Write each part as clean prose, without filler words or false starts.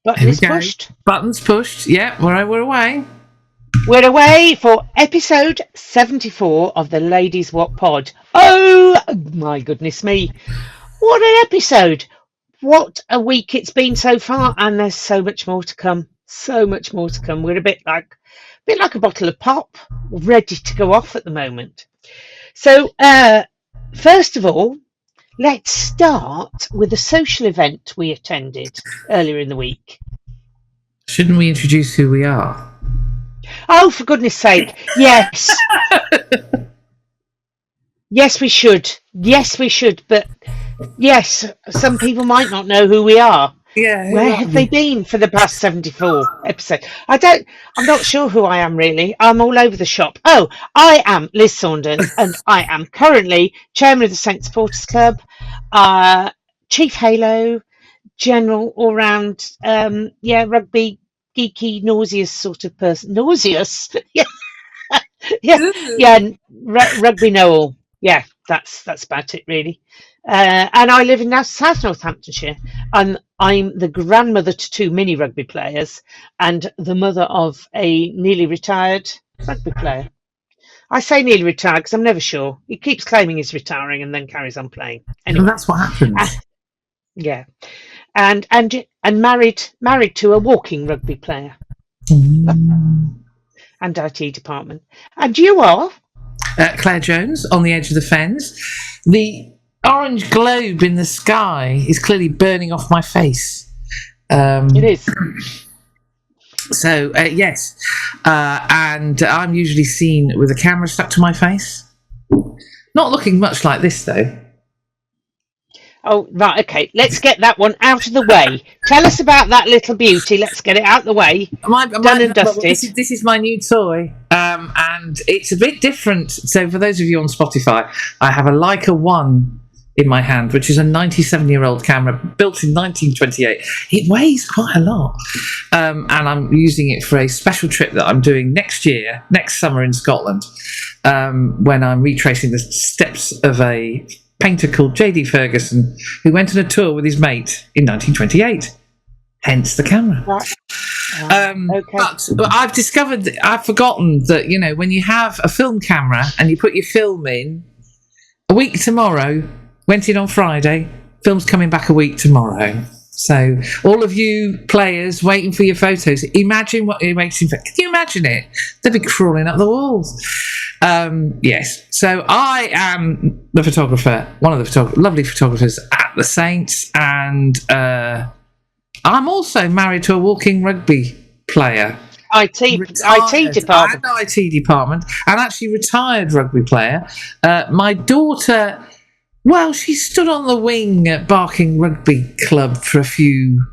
Button is pushed. Buttons pushed. Yeah, we're away. We're away for episode 74 of the Ladies Wot Pod. Oh my goodness me. What an episode. What a week it's been so far, and there's so much more to come. So much more to come. We're a bit like a bottle of pop, ready to go off at the moment. So, first of all, let's start with a social event we attended earlier in the week. Shouldn't we introduce who we are? Oh, for goodness sake, yes. Yes, we should. Yes, we should. But yes, some people might not know who we are. Yeah. Where have they been for the past 74 episodes? I'm not sure who I am really. I'm all over the shop. Oh, I am Liz Saunders, and I am currently chairman of the Saint Supporters Club, chief Halo, general all-round, rugby, geeky, nauseous sort of person. Nauseous? Rugby know-all. Yeah, that's about it really. And I live in now South Northamptonshire. I'm the grandmother to two mini rugby players and the mother of a nearly retired rugby player. I say nearly retired because I'm never sure. He keeps claiming he's retiring and then carries on playing. Anyway, that's what happens. Yeah, and married to a walking rugby player and IT department. And you are Claire Jones on the edge of the fens. The orange globe in the sky is clearly burning off my face. It is. So, yes. And I'm usually seen with a camera stuck to my face. Not looking much like this, though. Oh, right, okay. Let's get that one out of the way. Tell us about that little beauty. Let's get it out of the way. Done and dusted. This is my new toy, and it's a bit different. So for those of you on Spotify, I have a Leica 1 in my hand, which is a 97-year-old camera built in 1928. It weighs quite a lot, and I'm using it for a special trip that I'm doing next summer in Scotland, when I'm retracing the steps of a painter called J.D. Ferguson, who went on a tour with his mate in 1928. Hence the camera. Okay. But I've forgotten that, when you have a film camera and you put your film in a week tomorrow, went in on Friday, film's coming back a week tomorrow. So all of you players waiting for your photos, imagine what you're waiting for. Can you imagine it? They'd be crawling up the walls. Yes. So I am the photographer, one of the lovely photographers at the Saints, and I'm also married to a walking rugby player. IT department. And IT department, and actually retired rugby player. My daughter, well, she stood on the wing at Barking Rugby Club for a few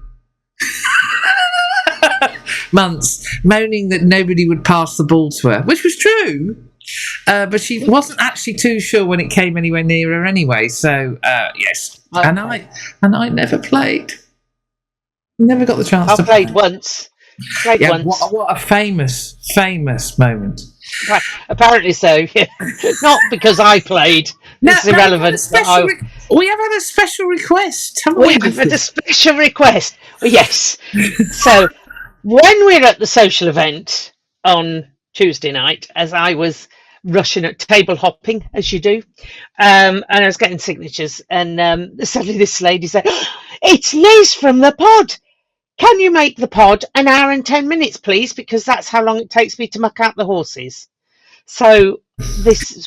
months, moaning that nobody would pass the ball to her, which was true. But she wasn't actually too sure when it came anywhere near her anyway. So yes, okay. and I never played. Never got the chance to play. Once. What a famous moment. Right. Apparently so. Yeah. Not because I played. It's irrelevant. We have had a special request, haven't we? We've had a special request. Yes. So when we're at the social event on Tuesday night, as I was rushing at table hopping, as you do, and I was getting signatures, and suddenly this lady said, "It's Liz from the pod. Can you make the pod an hour and 10 minutes, please? Because that's how long it takes me to muck out the horses." So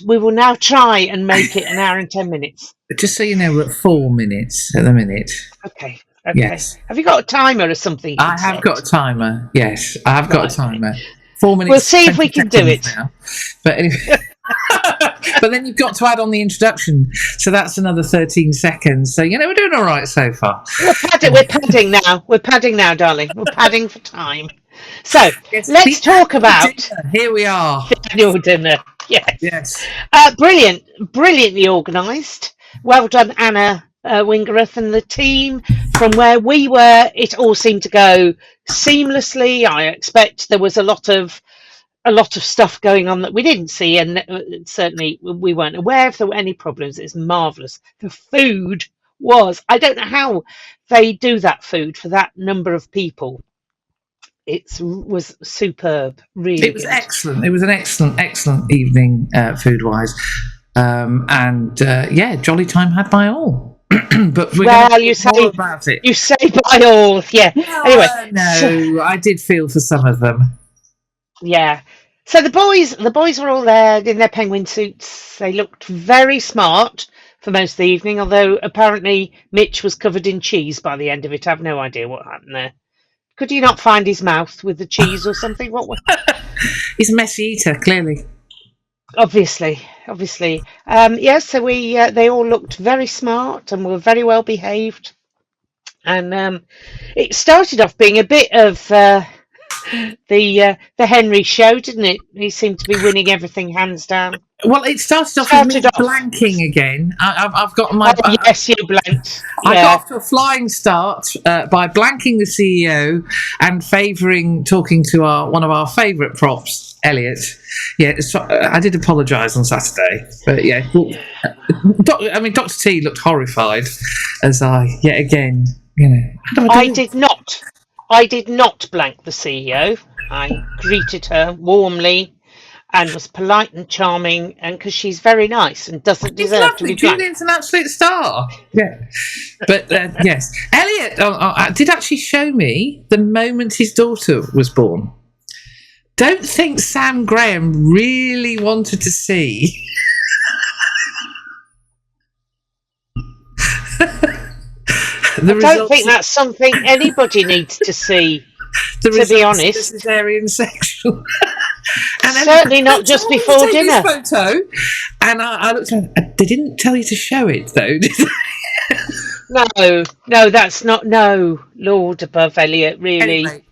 we will now try and make it an hour and 10 minutes. Just so you know, we're at 4 minutes at the minute. Okay. Yes. Have you got a timer or something? I have got a timer. Yes, I have got a timer. 4 minutes. We'll see if we can do it. Now. But anyway. But then you've got to add on the introduction, so that's another 13 seconds. So we're doing all right so far. We're padding now. We're padding now, darling. We're padding for time. So let's talk about dinner. Here we are. Your dinner. Yes. Brilliantly organised. Well done, Anna Wingerath and the team. From where we were, it all seemed to go seamlessly. I expect there was a lot of stuff going on that we didn't see, and certainly we weren't aware if there were any problems. It's marvellous. The food was. I don't know how they do that food for that number of people. It was superb, really. It was good. excellent. It was an excellent evening, food-wise. Jolly time had by all. But we're going to talk more about it. You say by all, yeah. Well, anyway, no, I did feel for some of them. Yeah. So the boys were all there in their penguin suits. They looked very smart for most of the evening, although apparently Mitch was covered in cheese by the end of it. I have no idea what happened there. Could you not find his mouth with the cheese or something? What? He's a messy eater, clearly. Obviously. So they all looked very smart and were very well behaved. And it started off being a bit of the Henry show, didn't it? He seemed to be winning everything hands down. Well, it started off with me blanking again. I've got my. Oh, yes, you blanked. I got off to a flying start by blanking the CEO and favouring talking to one of our favourite props, Elliot. Yeah, I did apologise on Saturday, but yeah. Well, Dr. T looked horrified as I yet again. I did not blank the CEO. I greeted her warmly and was polite and charming, and because she's very nice and doesn't deserve to be blanked. Julian's an absolute star. Yeah, but yes, Elliot did actually show me the moment his daughter was born. Don't think Sam Graham really wanted to see. I don't think that's something anybody needs to see. To be honest, cesarean section. And certainly not just before dinner. Photo, and I looked at her. They didn't tell you to show it, though, did they? No, that's not. No, Lord above Elliot, really. Anyway,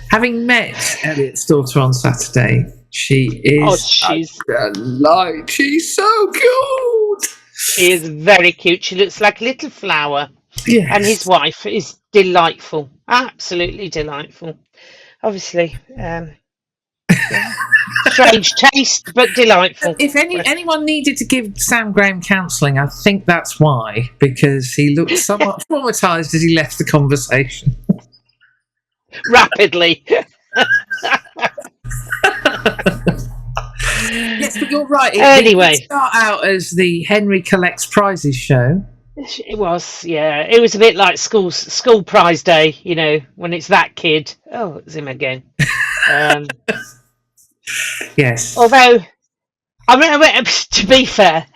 having met Elliot's daughter on Saturday, she is she's a delight. She's so cute. She is very cute. She looks like a little flower. Yes. And his wife is delightful, absolutely delightful. Obviously, strange taste, but delightful. If anyone needed to give Sam Graham counselling, I think that's why, because he looked somewhat traumatised as he left the conversation. Rapidly. Yes, but you're right. Anyway, it start out as the Henry Collects Prizes show. It was, yeah. It was a bit like school prize day, when it's that kid. Oh, it's him again. Yes. Although, to be fair,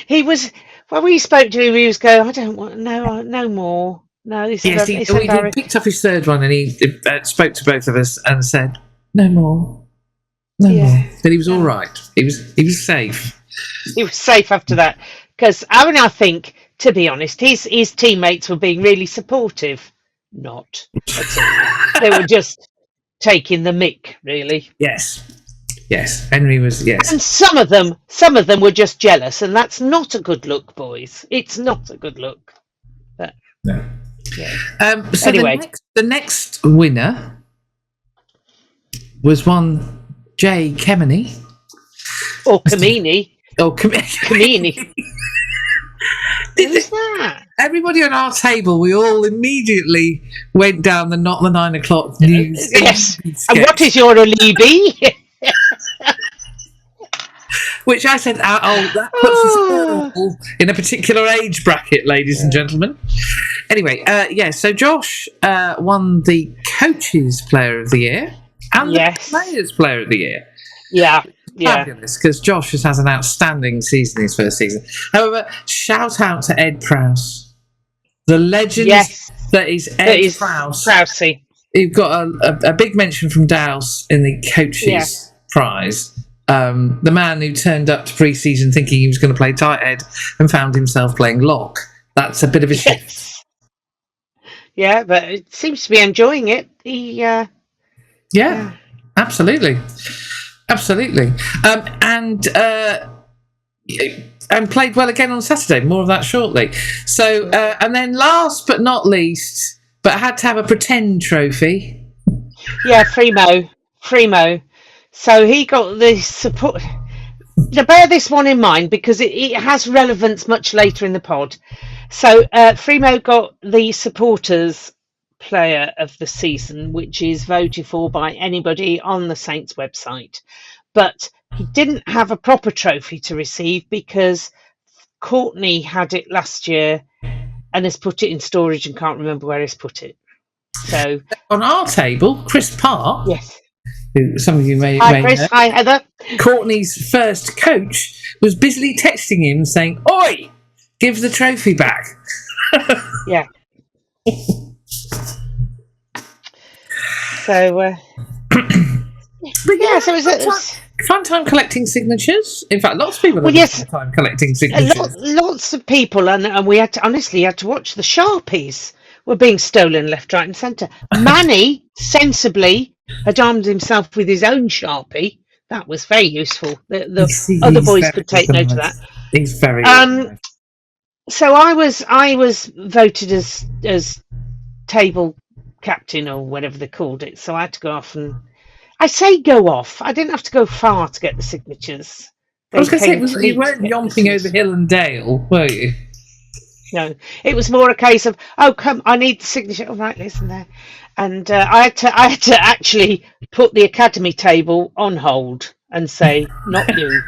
he was. When we spoke to him, he was going, "I don't want no more. No, this is." He picked up his third one and he spoke to both of us and said, "No more, no more." But he was all right. He was safe. He was safe after that because I think. To be honest, his teammates were being really supportive. Not at all. They were just taking the mick, really. Yes. Henry was. Yes. And some of them were just jealous, and that's not a good look, boys. It's not a good look. But, no. Yeah. So anyway, the next winner was one Jay Kemeny. Or Kamini. Kamini. Who's that? Everybody on our table, we all immediately went down the not the 9 o'clock news. Yes. And what is your alibi? Which I said, that puts us all in a particular age bracket, ladies and gentlemen. Anyway, so Josh won the Coaches Player of the Year and the Players Player of the Year. Yeah. Fabulous, because Josh has had an outstanding season his first season. However, shout out to Ed Prowse, the legend that is Ed Prowse. Prowsey. You've got a big mention from Dowse in the Coaches Prize. The man who turned up to pre-season thinking he was going to play tight head and found himself playing lock. That's a bit of a shift. Yeah, but it seems to be enjoying it. Absolutely. And played well again on Saturday. More of that shortly. So, and then last but not least, but had to have a pretend trophy. Yeah, Fremo. So he got the support. Now bear this one in mind because it has relevance much later in the pod. So Fremo got the supporters player of the season, which is voted for by anybody on the Saints website. But he didn't have a proper trophy to receive because Courtney had it last year and has put it in storage and can't remember where he's put it. So on our table, Chris Parr, yes, who some of you may Chris, know, hi Heather. Courtney's first coach, was busily texting him saying, "Oi, give the trophy back." Yeah. So yeah, so it was fun time collecting signatures. In fact, lots of people have fun time collecting signatures. Lots of people, and we had to watch the Sharpies were being stolen left, right, and centre. Manny sensibly had armed himself with his own Sharpie. That was very useful. The other boys could take note of that. He's very So I was voted as table captain or whatever they called it. So I had to go off and I say go off. I didn't have to go far to get the signatures. I was going to say, you weren't yomping over hill and dale, were you? No, it was more a case of, oh, come, I need the signature. All right, listen there. And I had to actually put the academy table on hold and say, not you.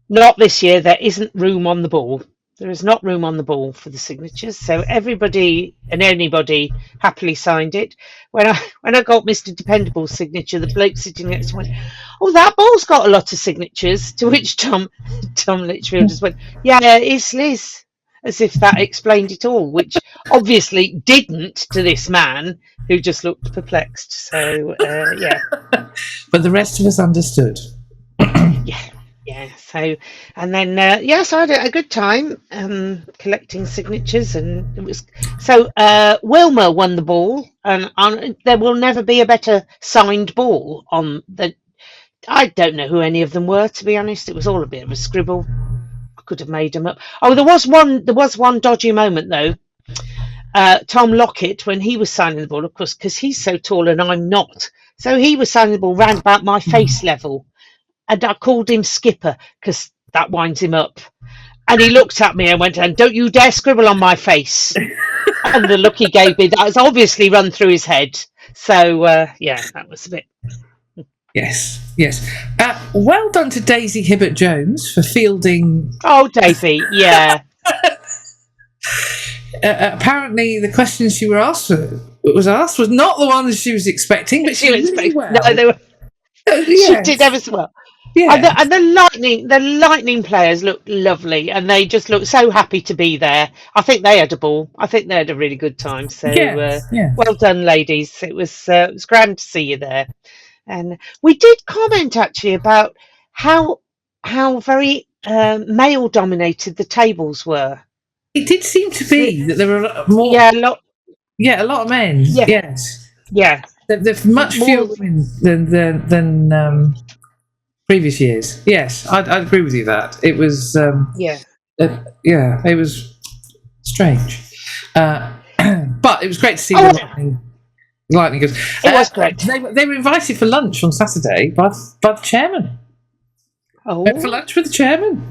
Not this year. There isn't room on the ball. There is not room on the ball for the signatures. So everybody and anybody happily signed it. When I got Mr. Dependable's signature, the bloke sitting next to me went, oh, that ball's got a lot of signatures. To which Tom Litchfield just went, yeah, it's Liz. As if that explained it all, which obviously didn't to this man who just looked perplexed. So, yeah. But the rest of us understood. Yeah. So, and then, so I had a good time collecting signatures, and it was so. Wilma won the ball, and there will never be a better signed ball on the. I don't know who any of them were, to be honest. It was all a bit of a scribble. Could have made them up. Oh, there was one dodgy moment though. Tom Lockett, when he was signing the ball, of course, because he's so tall and I'm not, so he was signing the ball round about my face level, and I called him Skipper because that winds him up. And he looked at me and went, "And don't you dare scribble on my face." And the look he gave me, that was obviously run through his head. So that was a bit. Yes. Well done to Daisy Hibbert-Jones for fielding. Oh, Daisy, yeah. Apparently, the questions she was asked was not the ones she was expecting, but she was really well. No, they were. She did ever so well. Yeah. And the lightning players looked lovely, and they just looked so happy to be there. I think they had a ball. I think they had a really good time. So, well done, ladies. It was grand to see you there. And we did comment actually about how very male dominated the tables were. It did seem to be that there were more. Yeah, a lot of men. Yeah. Yes. Yeah. There's much fewer women than previous years. Yes, I'd agree with you that it was. It was strange, but it was great to see the lightning goes. It was great. They were invited for lunch on Saturday by the chairman. Oh, went for lunch with the chairman.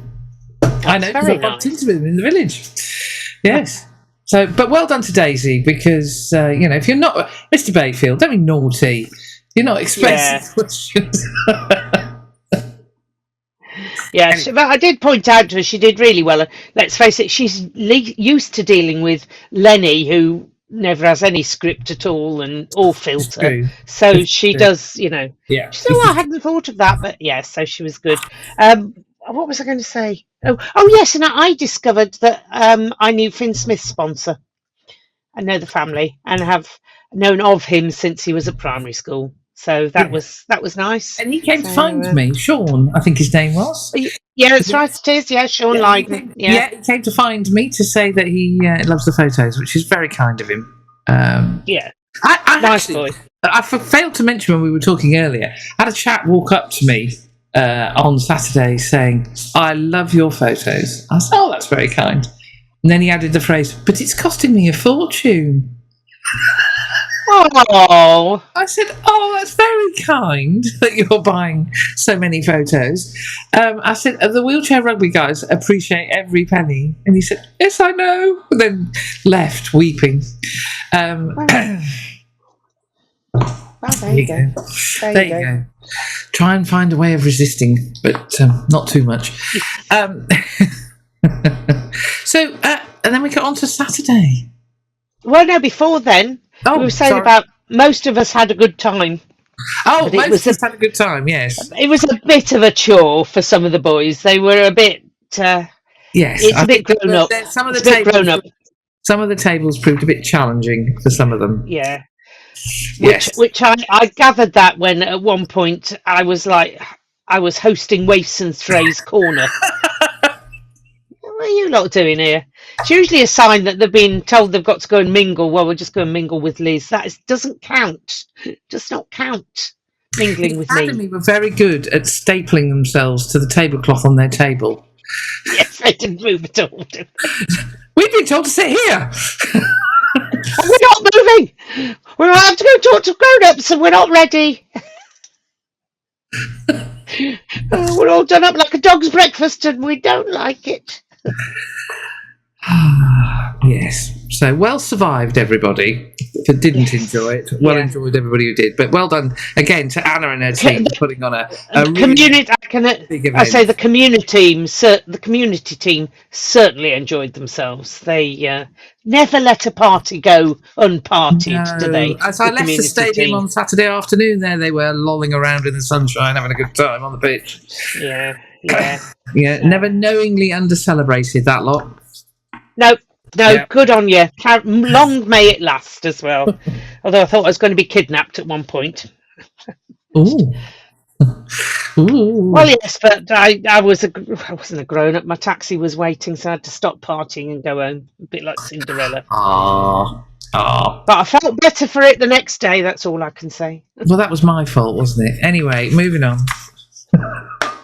I know, because I bumped into him in the village. Yes. So, but well done to Daisy, because if you're not Mr. Bayfield, don't be naughty. You're not expressing questions. Yes, but I did point out to her she did really well. Let's face it, she's used to dealing with Lenny, who never has any script at all or filter. So she does, Yeah. She said, I hadn't thought of that, but yeah, so she was good. What was I going to say? Oh yes, and I discovered that I knew Finn Smith's sponsor. I know the family and have known of him since he was at primary school. So that was nice. And he came to find me, Sean, I think his name was. Yeah, that's right, it is. Yeah, Sean Lydon. Yeah, he came to find me to say that he loves the photos, which is very kind of him. Nice boy. I failed to mention when we were talking earlier, I had a chap walk up to me on Saturday saying, I love your photos. I said, oh, that's very kind. And then he added the phrase, but it's costing me a fortune. Oh, I said, "Oh, that's very kind that you're buying so many photos." I said, "The wheelchair rugby guys appreciate every penny," and he said, "Yes, I know." And then left weeping. well, there you go. There you go. Try and find a way of resisting, but not too much. So, and then we got on to Saturday. Well, no, before then, we were saying about most of us had a good time. Oh, most of us had a good time, yes. It was a bit of a chore for some of the boys. They were a bit... yes. It's a bit grown up. Some of the tables proved a bit challenging for some of them. Yeah. Yes. Which I gathered that when at one point I was hosting Waifs and Thray's Corner. What are you lot doing here? It's usually a sign that they've been told they've got to go and mingle. Well, we'll just go and mingle with Liz. Doesn't count. Does not count. Mingling with me. The Academy were very good at stapling themselves to the tablecloth on their table. Yes, they didn't move at all. We've been told to sit here. We're not moving. We'll have to go talk to grown-ups and we're not ready. We're all done up like a dog's breakfast and we don't like it. Yes. So well survived, everybody that didn't enjoy it. Well enjoyed everybody who did. But well done again to Anna and her team for putting on a community. Big event. I say the community team certainly enjoyed themselves. They never let a party go unpartied, do they? As I left the stadium on Saturday afternoon, there they were lolling around in the sunshine, having a good time on the pitch. Yeah. Never knowingly under-celebrated that lot. No, good on you. Long may it last as well. Although I thought I was going to be kidnapped at one point. Ooh. Well, yes, but I wasn't a grown-up. My taxi was waiting, so I had to stop partying and go home. A bit like Cinderella. But I felt better for it the next day, that's all I can say. Well, that was my fault, wasn't it? Anyway, moving on.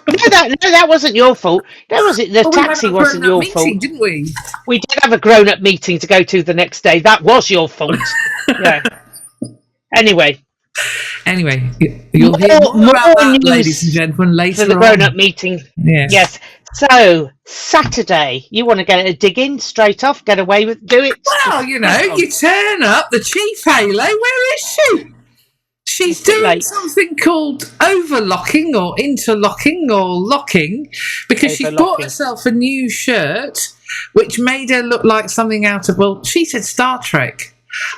No, that wasn't your fault. That wasn't. The taxi wasn't your fault, didn't we? We did have a grown-up meeting to go to the next day. That was your fault. Yeah. Anyway, you'll hear more about that, ladies and gentlemen, later on. The grown-up meeting. Yes. So Saturday, you want to dig in straight off, get away with, do it. Well, you turn up. The chief halo. Where is she? She's doing something called overlocking or interlocking or locking because she bought herself a new shirt which made her look like something out of, well, she said Star Trek.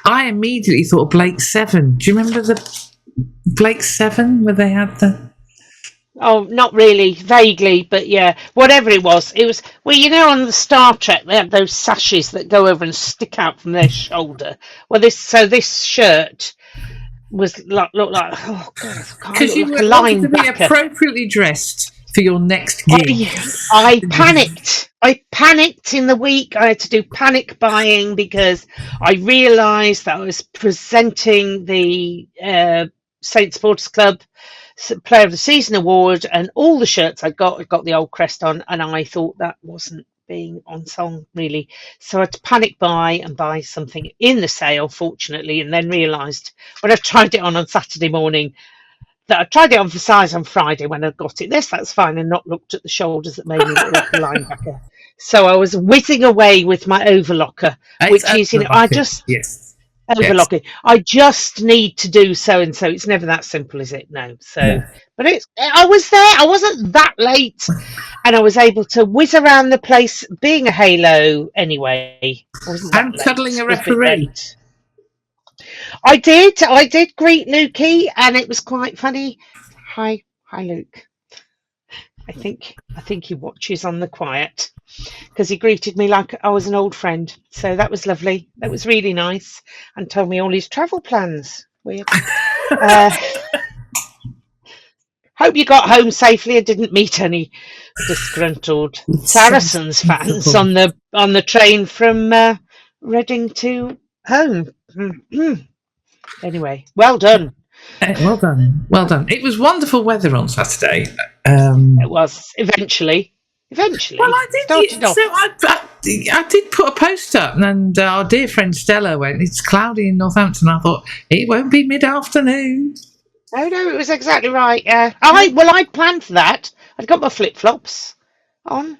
I immediately thought of Blake 7. Do you remember the Blake 7 where they had the... Oh, not really, vaguely, but yeah, whatever it was, well, on the Star Trek, they had those sashes that go over and stick out from their shoulder. Well, this shirt looked like, oh god, because you were wanting to be appropriately dressed for your next gig. I panicked in the week. I had to do panic buying because I realised that I was presenting the St Supporters Club Player of the Season Award, and all the shirts I got the old crest on, and I thought that wasn't being on song really, so I had to panic buy and buy something in the sale, fortunately, and then realised when I tried it on Saturday morning that I tried it on for size on Friday when I got it. That's fine, and not looked at the shoulders that made me look like a linebacker. So I was whizzing away with my overlocker, which is overlocking. I just need to do so and so. It's never that simple, is it? No. So, but I was there. I wasn't that late, and I was able to whiz around the place, being a halo anyway. And cuddling a referee. I did greet Lukey, and it was quite funny. Hi, Luke. I think he watches on the quiet because he greeted me like I was an old friend. So that was lovely. That was really nice, and told me all his travel plans. Weird. Hope you got home safely and didn't meet any disgruntled Saracens fans on the train from Reading to home. Anyway, well done. Well done. It was wonderful weather on Saturday. It was eventually. Eventually, Well, I did. started off. So I did put a post up, and our dear friend Stella went, "It's cloudy in Northampton." I thought it won't be mid-afternoon. Oh no, it was exactly right. Yeah, I planned for that. I'd got my flip flops on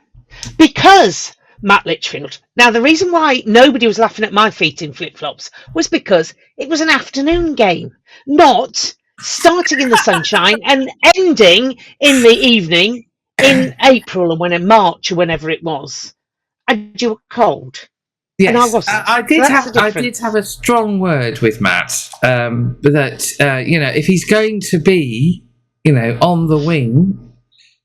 because Matt Litchfield. Now, the reason why nobody was laughing at my feet in flip flops was because it was an afternoon game, not starting in the sunshine and ending in the evening in April or in March or whenever it was. And you were cold. Yes, And I wasn't. I did So that's the have. I difference. did have a strong word with Matt. That if he's going to be, on the wing,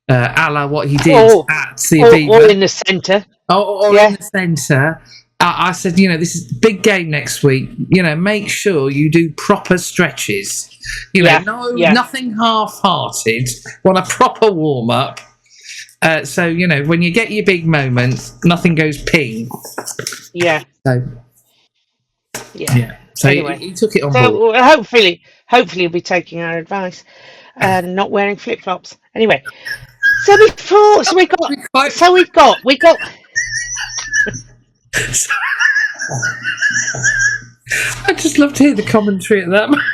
a la what he did at the or Aviva, in the centre. or Yeah. in the centre. I said, this is a big game next week. Make sure you do proper stretches. Nothing half-hearted. Want a proper warm-up. So when you get your big moments, nothing goes ping. Yeah. So Yeah. So Anyway. he took it on board. So hopefully he'll be taking our advice and not wearing flip flops. Anyway, we've got. I just love to hear the commentary at that moment.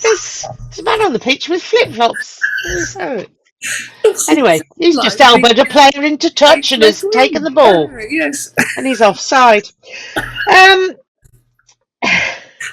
There's a man on the pitch with flip flops. Anyway, he's just elbowed a player into touch and has taken the ball. Yes. And he's offside.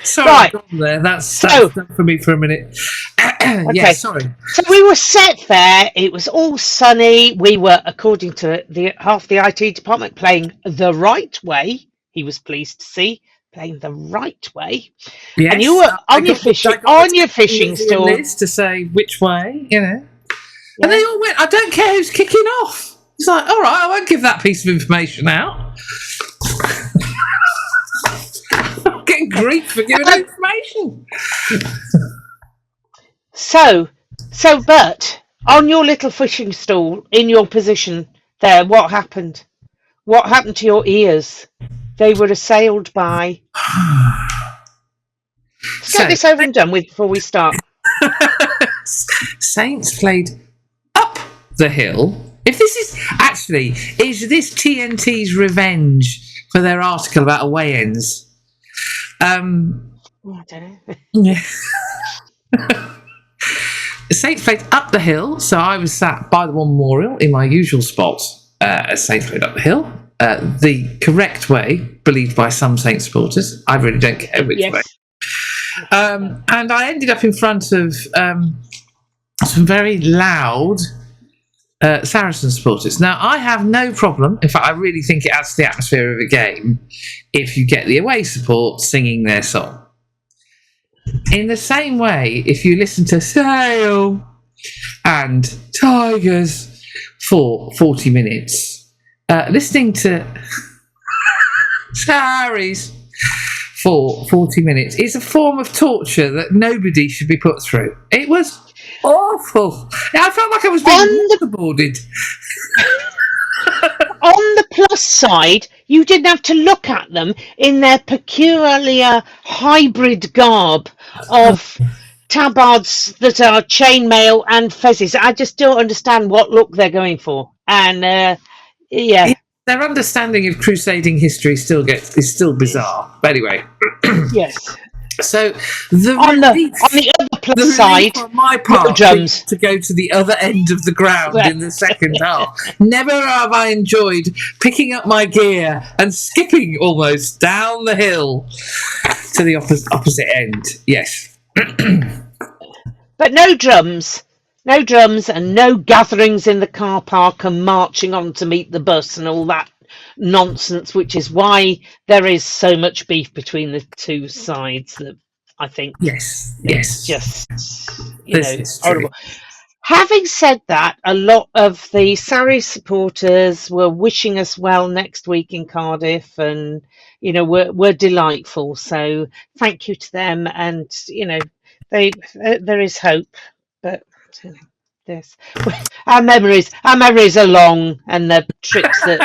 Sorry, Right. there. That's done for me for a minute. Okay. Yeah, sorry. So we were set there. It was all sunny. We were, according to half the IT department, playing the right way. He was pleased to see playing the right way. Yes, and you were on your fishing stool to say which way, And they all went, I don't care who's kicking off. It's like, all right, I won't give that piece of information out. I'm getting grief for giving information. But on your little fishing stool, in your position there, what happened? What happened to your ears? They were assailed by... Let's get this over and done with before we start. Saints played up the hill. If this is this TNT's revenge for their article about away ends? I don't know. Yeah. Saints played up the hill, so I was sat by the memorial in my usual spot as Saints played up the hill. The correct way, believed by some Saints supporters. I really don't care which way. And I ended up in front of some very loud Saracens supporters. Now, I have no problem. In fact, I really think it adds to the atmosphere of a game if you get the away support singing their song. In the same way, if you listen to Sail and Tigers for 40 minutes, listening to Saris for 40 minutes is a form of torture that nobody should be put through. It was awful. I felt like I was being waterboarded. On the plus side, you didn't have to look at them in their peculiar hybrid garb of tabards that are chainmail and fezzes. I just don't understand what look they're going for. And their understanding of crusading history is still bizarre. But anyway, yes. So on the other plus side, on my part drums to go to the other end of the ground in the second half. Never have I enjoyed picking up my gear and skipping almost down the hill to the opposite end. Yes, but no drums and no gatherings in the car park and marching on to meet the bus and all that nonsense, which is why there is so much beef between the two sides. That I think yes, just horrible. Having said that, a lot of the Surrey supporters were wishing us well next week in Cardiff, and were delightful. So thank you to them, and there is hope, but. This our memories are long, and the tricks that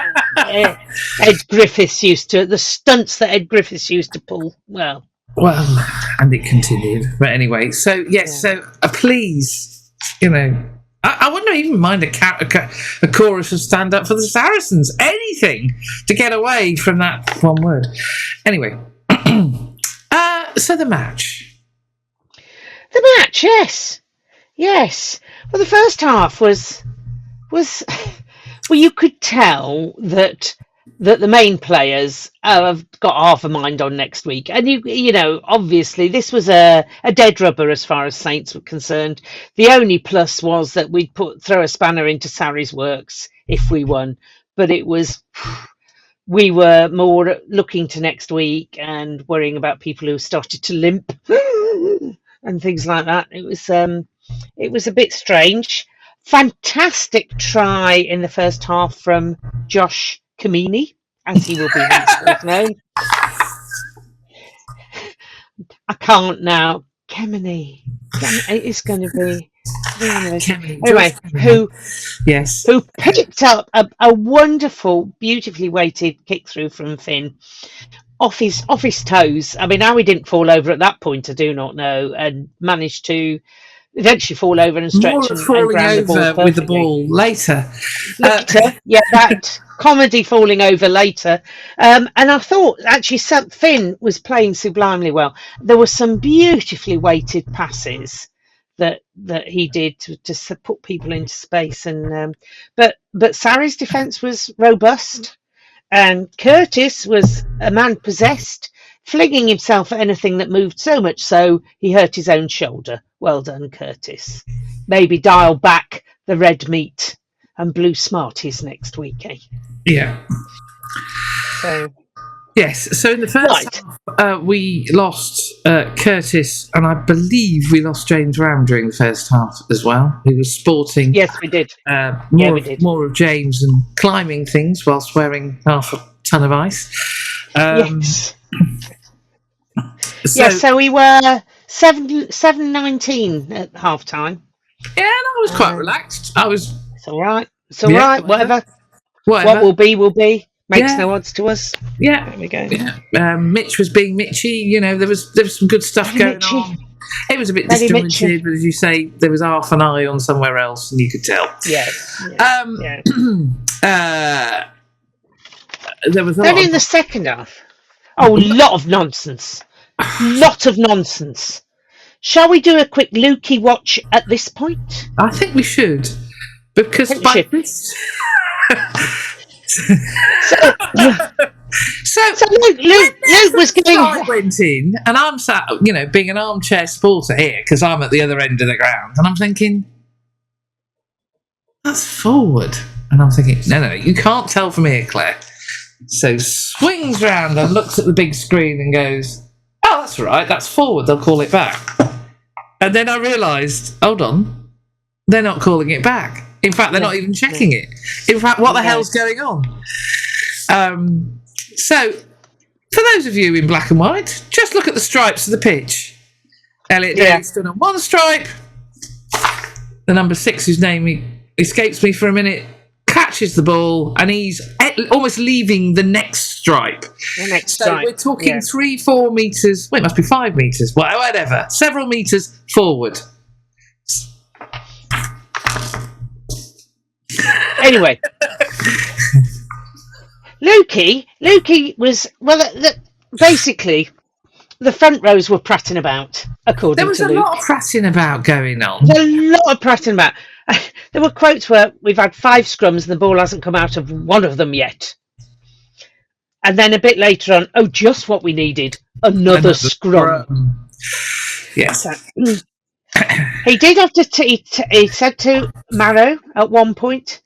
Ed Griffiths the stunts that Ed Griffiths used to pull. Well, and it continued. But anyway, so yes, so please, I wouldn't even mind a chorus of stand up for the Saracens. Anything to get away from that one word. Anyway, so the match. The match, yes. Well, the first half was well, you could tell that the main players have got half a mind on next week, and you know, obviously this was a dead rubber as far as Saints were concerned. The only plus was that we'd throw a spanner into Sarri's works if we won, but it was. We were more looking to next week and worrying about people who started to limp and things like that. It was a bit strange. Fantastic try in the first half from Josh Kamini, as he will be henceforth known. I can't now. Kamini. It's going to be. Anyway, who picked up a wonderful, beautifully weighted kick through from Finn off his toes. I mean, how he didn't fall over at that point, I do not know, and managed to eventually fall over and stretch and ground the ball perfectly. With the ball later. Yeah, that comedy falling over later. And I thought actually Finn was playing sublimely well. There were some beautifully weighted passes that he did to put people into space, and but Sarri's defence was robust, and Curtis was a man possessed, flinging himself at anything that moved, so much so he hurt his own shoulder. Well done, Curtis. Maybe dial back the red meat and blue Smarties next week, eh? Yeah. So. Yes, so in the first half, we lost Curtis, and I believe we lost James Ram during the first half as well. He was sporting. Yes, we did. More of James and climbing things whilst wearing half a ton of ice. Yes. So we were 7-19 at half time. Yeah, and I was quite relaxed. It's all right. It's all right. Whatever. What will be, will be. Makes no odds to us. Yeah. There we go. Yeah. Mitch was being Mitchy. You know, there was some good stuff going on. It was a bit disjointed, but as you say, there was half an eye on somewhere else, and you could tell. There was then in the second half. Oh, lot of nonsense. Shall we do a quick Lukey watch at this point? I think we should, because this. So Luke was getting. I went in, and I'm sat, being an armchair supporter here because I'm at the other end of the ground, and I'm thinking that's forward, and I'm thinking, no, you can't tell from here, Claire. So swings round and looks at the big screen and goes, "Oh, that's right, that's forward. They'll call it back." And then I realised, hold on, they're not calling it back. In fact, they're not even checking it. In fact, what the hell's going on? So, for those of you in black and white, just look at the stripes of the pitch. Elliot Daly stood on one stripe. The number 6, whose name escapes me for a minute, catches the ball, and he's almost leaving the next stripe. So we're talking 3-4 metres. Well, it must be 5 metres. Whatever. Several metres forward. Anyway, Lukey was basically the front rows were prattling about. According to Luke, there was a lot of prattling about going on. There was a lot of prattling about. There were quotes where we've had 5 scrums and the ball hasn't come out of one of them yet. And then a bit later on, just what we needed, another scrum. Yes. He did have to. He said to Marrow at one point.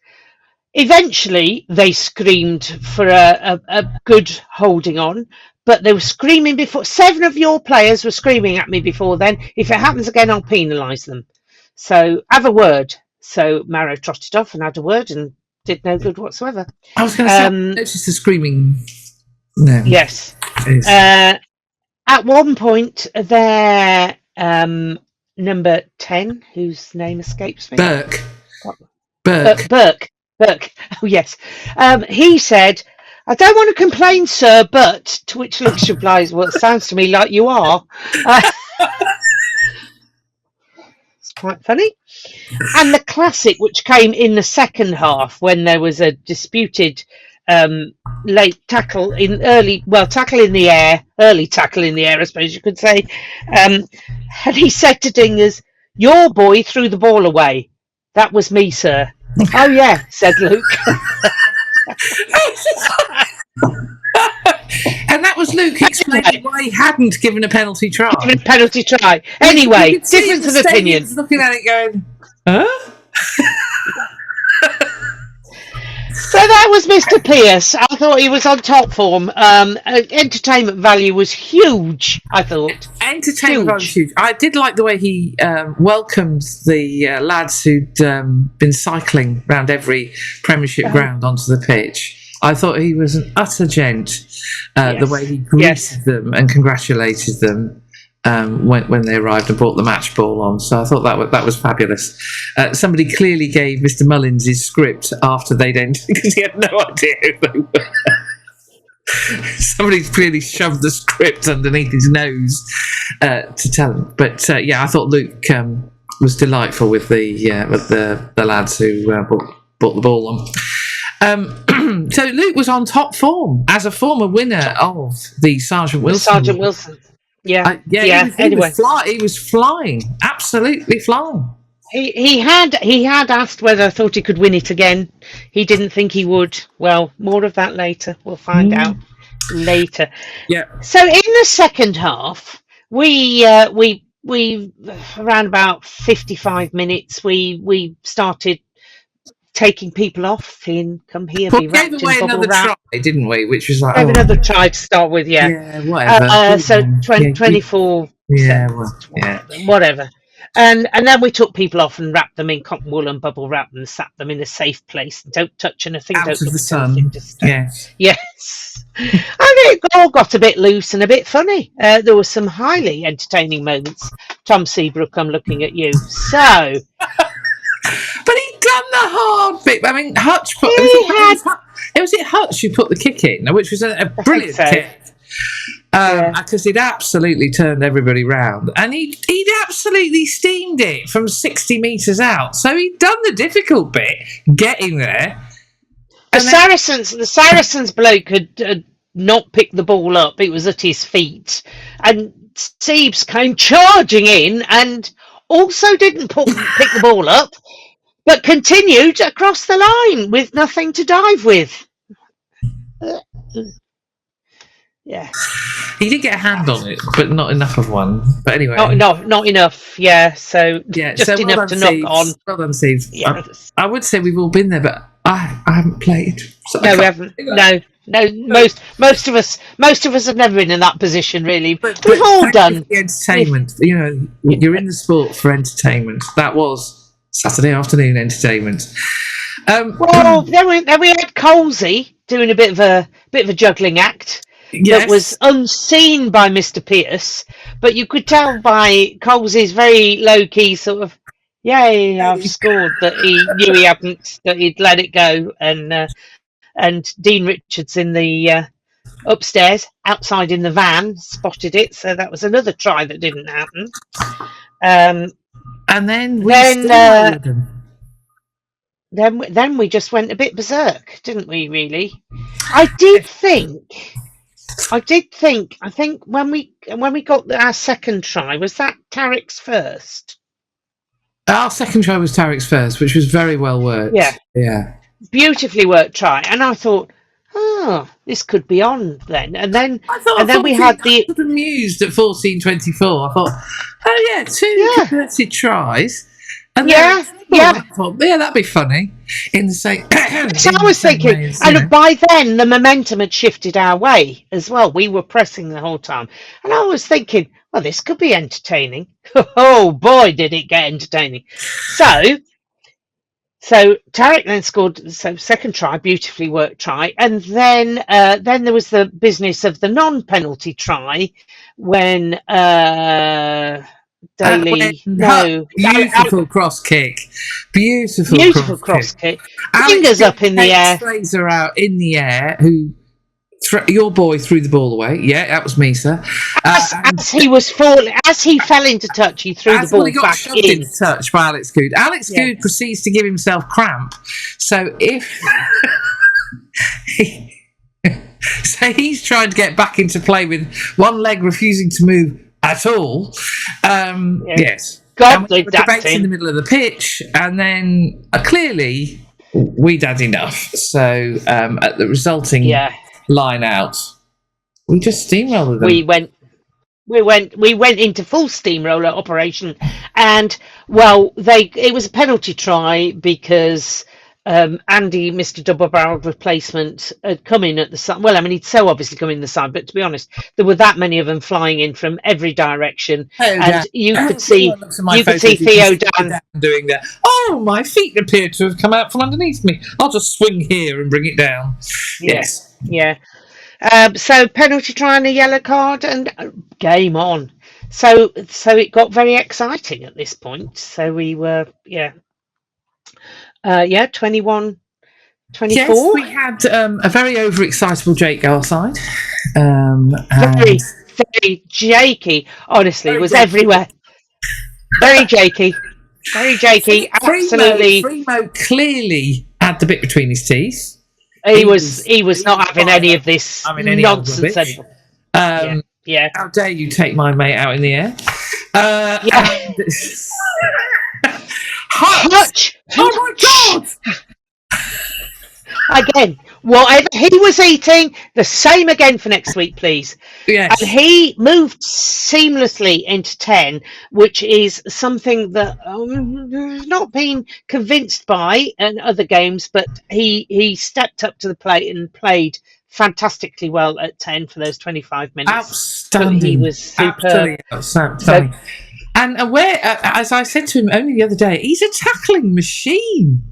Eventually, they screamed for a good holding on, but they were screaming before. 7 of your players were screaming at me before then. If it happens again, I'll penalise them. So have a word. So Marrow trotted off and had a word and did no good whatsoever. I was going to say, notice the screaming. No. Yes. At one point, their number 10, whose name escapes me. Burke. Burke. Oh, yes. He said, "I don't want to complain, sir, but," to which Luke replies, "Well, it sounds to me like you are." quite funny. And the classic, which came in the second half when there was a disputed late tackle tackle in the air, I suppose you could say. And he said to Dingers, "Your boy threw the ball away. That was me, sir." "Oh yeah," said Luke. And that was Luke explaining why he hadn't given a penalty try. Anyway, difference of opinion. Looking at it going, huh? So that was Mr. Pierce. I thought he was on top form. Entertainment value was huge, I thought. Entertainment value was huge. I did like the way he welcomed the lads who'd been cycling around every Premiership ground onto the pitch. I thought he was an utter gent. The way he greeted them and congratulated them when they arrived and brought the match ball on. So I thought that was fabulous. Somebody clearly gave Mr. Mullins his script after they'd entered because he had no idea who they were. Somebody clearly shoved the script underneath his nose to tell him. But I thought Luke was delightful with the lads who brought the ball on. So Luke was on top form as a former winner of the Sgt Wilson. Yeah. He was flying, absolutely flying. He had asked whether I thought he could win it again. He didn't think he would. Well, more of that later. We'll find out later. Yeah. So in the second half, we around about 55 minutes, we started taking people off in come here. We gave away another try, didn't we? Which was like another try to start with, whatever. So 24. Whatever. And then we took people off and wrapped them in cotton wool and bubble wrap and sat them in a safe place. Don't touch anything. Out of the sun. Yes. And it all got a bit loose and a bit funny. There were some highly entertaining moments. Tom Seabrook, I'm looking at you. So. But he'd done the hard bit. I mean, Hutch put. Was it Hutch who put the kick in, which was a brilliant kick. Because he'd absolutely turned everybody round, and he'd absolutely steamed it from 60 metres out. So he'd done the difficult bit, getting there. The Saracens bloke had not picked the ball up; it was at his feet, and Seebs came charging in and also didn't pick the ball up, but continued across the line with nothing to dive with. Yeah, he did get a hand on it, but not enough of one. But anyway, not enough. Yeah, so just enough to knock on. Well done, Steve. Yeah. I would say we've all been there, but I haven't played. So no, we haven't. No. Most of us have never been in that position, really. But we've all done the entertainment. You're in the sport for entertainment. That was Saturday afternoon entertainment. Well, then we had Colsey doing a bit of a juggling act. Yes. That was unseen by Mr. Pierce, but you could tell by Colsey's very low-key sort of, "Yay, I've scored," that he knew he hadn't, that he'd let it go. And Dean Richards in the upstairs, outside in the van, spotted it. So that was another try that didn't happen. And then we just went a bit berserk, didn't we? Really, I think when we got our second try, was that Tarek's first? Our second try was Tarek's first, which was very well worked. Yeah. Beautifully worked try, and I thought, this could be on then. And then we had the. I was amused at 14:24. I thought, two converted tries. And I thought, that'd be funny. In the same. So I was thinking, ways, and by then the momentum had shifted our way as well. We were pressing the whole time, and I was thinking, well, this could be entertaining. Oh boy, did it get entertaining! So Tarek then scored. So second try, beautifully worked try, and then there was the business of the non-penalty try when. Daly, beautiful cross kick, beautiful cross kick. Fingers up in the air. Fraser out in the air, who your boy threw the ball away. Yeah, that was me, sir. As he fell into touch, he threw the ball he got back shoved in. into touch by Alex Good. Alex Good proceeds to give himself cramp. So so he's trying to get back into play with one leg refusing to move at all. Yes. God, we debates in the middle of the pitch, and then clearly we'd had enough. So at the resulting line out, we just steamrolled them. We went into full steamroller operation, and it was a penalty try because Andy, Mr. Double Barreled Replacement, had come in at the side. Well, I mean, he'd so obviously come in the side, but to be honest, there were that many of them flying in from every direction, and you could see Theo Dan doing that. Oh, my feet appear to have come out from underneath me. I'll just swing here and bring it down. Yes. Yeah. So penalty try and a yellow card, and game on. So it got very exciting at this point. So we were 21-24. Yes, we had a very overexcitable Jake our side. Very, very jakey. Honestly, it was everywhere. Very jakey. Very jakey. Absolutely. Fremo clearly had the bit between his teeth. He was not having any of this nonsense. How dare you take my mate out in the air? Hutch! Oh my God! Again, whatever he was eating, the same again for next week, please. Yes. And he moved seamlessly into 10, which is something that I've not been convinced by in other games, but he stepped up to the plate and played fantastically well at 10 for those 25 minutes. Outstanding. He was superb. Outstanding. And as I said to him only the other day, he's a tackling machine.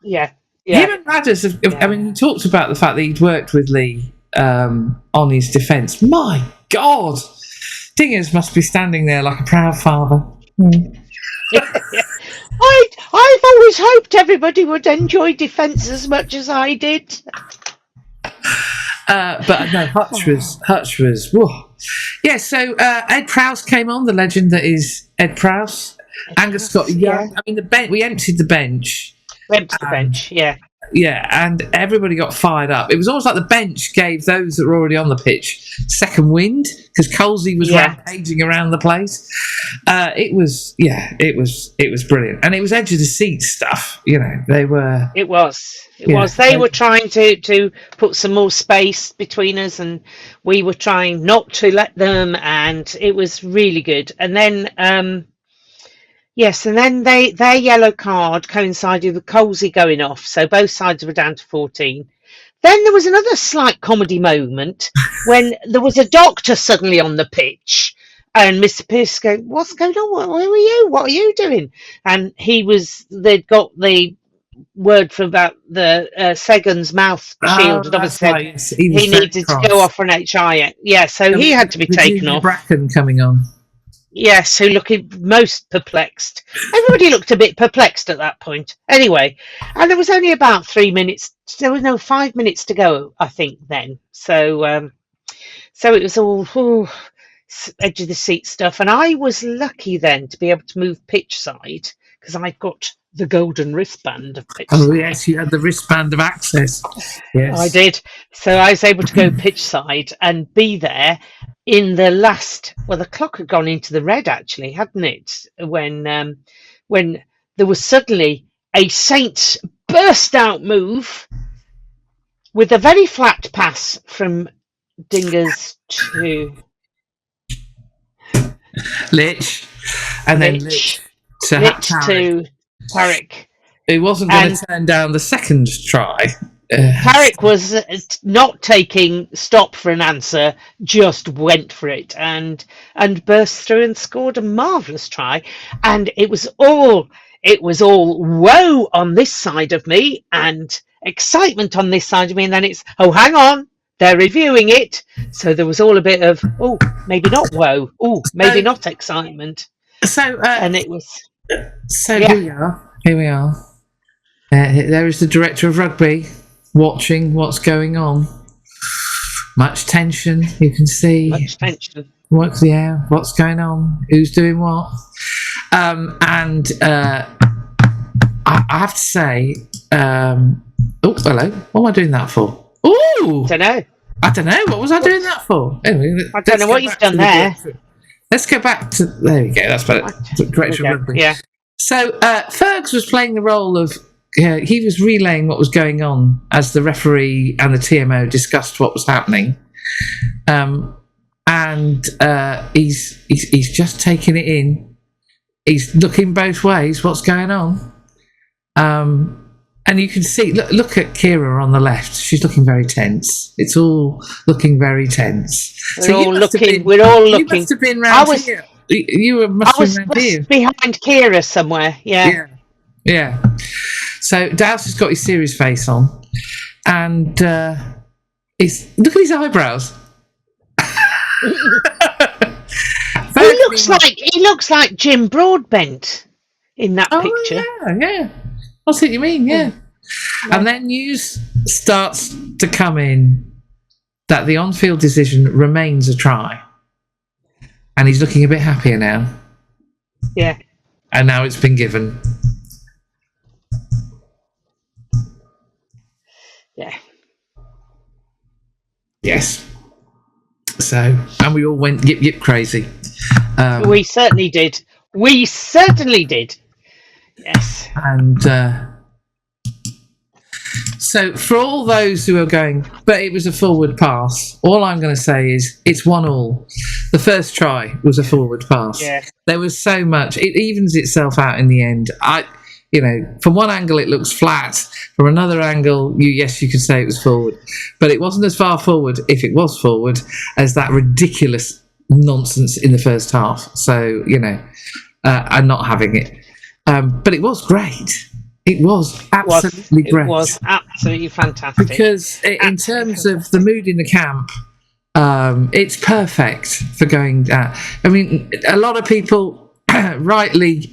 Yeah. Him and Radders, I mean, he talked about the fact that he'd worked with Lee on his defence. My God! Dingers must be standing there like a proud father. I've always hoped everybody would enjoy defence as much as I did. But no, Hutch was. Whoa. Yeah, so Ed Prowse came on, the legend that is Ed Prowse. Angus Scott Young. Yeah. I mean, we emptied the bench. Yeah, and everybody got fired up. It was almost like the bench gave those that were already on the pitch second wind because Colsey was rampaging around the place. It was brilliant, and it was edge of the seat stuff. You know, they were. It was. They were trying to put some more space between us, and we were trying not to let them, and it was really good. And then. Yes, and then their yellow card coincided with Colsey going off, so both sides were down to 14. Then there was another slight comedy moment when there was a doctor suddenly on the pitch, and Mr. Pearce go, "What's going on? Where are you? What are you doing?" And they'd got the word from about the Segan's mouth shield, and obviously said he needed to go off for an HI. Yeah, so he had to be taken off. Bracken coming on. Yes, who looked most perplexed. Everybody looked a bit perplexed at that point. Anyway, and there was only about 3 minutes. There was 5 minutes to go, I think, then. So it was all edge of the seat stuff. And I was lucky then to be able to move pitch side because I got the golden wristband of pitch side. Oh, yes, you had the wristband of access. Yes. I did. So I was able to go pitch side and be there in the last, the clock had gone into the red actually, hadn't it? When there was suddenly a Saints burst out move with a very flat pass from Dingers to Lich, and then Lich to Tarek. He wasn't going to turn down the second try. Tarek was not taking stop for an answer, just went for it and burst through and scored a marvellous try. And it was all woe on this side of me and excitement on this side of me. And then it's, oh, hang on, they're reviewing it. So there was all a bit of, oh, maybe not woe. Oh, maybe not excitement. And it was. So here we are. There is the director of rugby watching what's going on. Much tension, you can see. Much tension. What's going on? Who's doing what? And I have to say, oh, hello. What am I doing that for? Oh, I don't know. What was I doing that for? Anyway, I don't know what you've done there. Let's go back to. There we go. That's better. Great remembering. Yeah. So Fergs was playing the role of. He was relaying what was going on as the referee and the TMO discussed what was happening, and he's just taking it in. He's looking both ways. What's going on? And you can see. Look at Kira on the left. She's looking very tense. It's all looking very tense. We're all looking. You must have been round here. You must have been round here. Behind Kira somewhere. Yeah. So Douse has got his serious face on, and look at his eyebrows. He looks like Jim Broadbent in that picture. Yeah. That's what you mean, yeah. And then news starts to come in that the on-field decision remains a try, and he's looking a bit happier now. Yeah. And now it's been given. Yeah. Yes. So, and we all went yip crazy. We certainly did. Yes. And so for all those who are going, but it was a forward pass, all I'm going to say is it's 1-1. The first try was a forward pass. Yeah. There was so much. It evens itself out in the end. From one angle it looks flat. From another angle, you could say it was forward. But it wasn't as far forward, if it was forward, as that ridiculous nonsense in the first half. So, I'm not having it. But it was great. It was absolutely great. It was absolutely fantastic. Because in terms of the mood in the camp, it's perfect for going. I mean, a lot of people rightly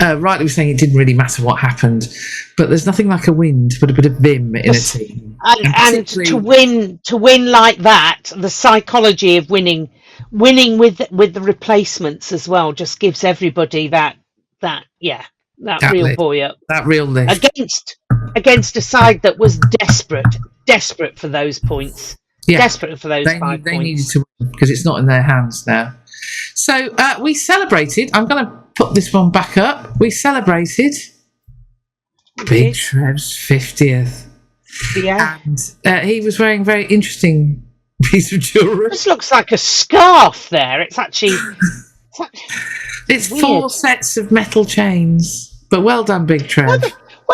were saying it didn't really matter what happened, but there's nothing like a win to put a bit of vim in a team. And to win like that, the psychology of winning with the replacements as well just gives everybody that real buoy up. That real lift. Against a side that was desperate for those points. Yeah. Desperate for those 5 points. They needed to win because it's not in their hands now. So we celebrated. I'm going to put this one back up. We celebrated Big Trev's 50th. Yeah. And he was wearing a very interesting piece of jewellery. This looks like a scarf there. It's actually... It's 4 sets of metal chains. But well done, Big Trev. Were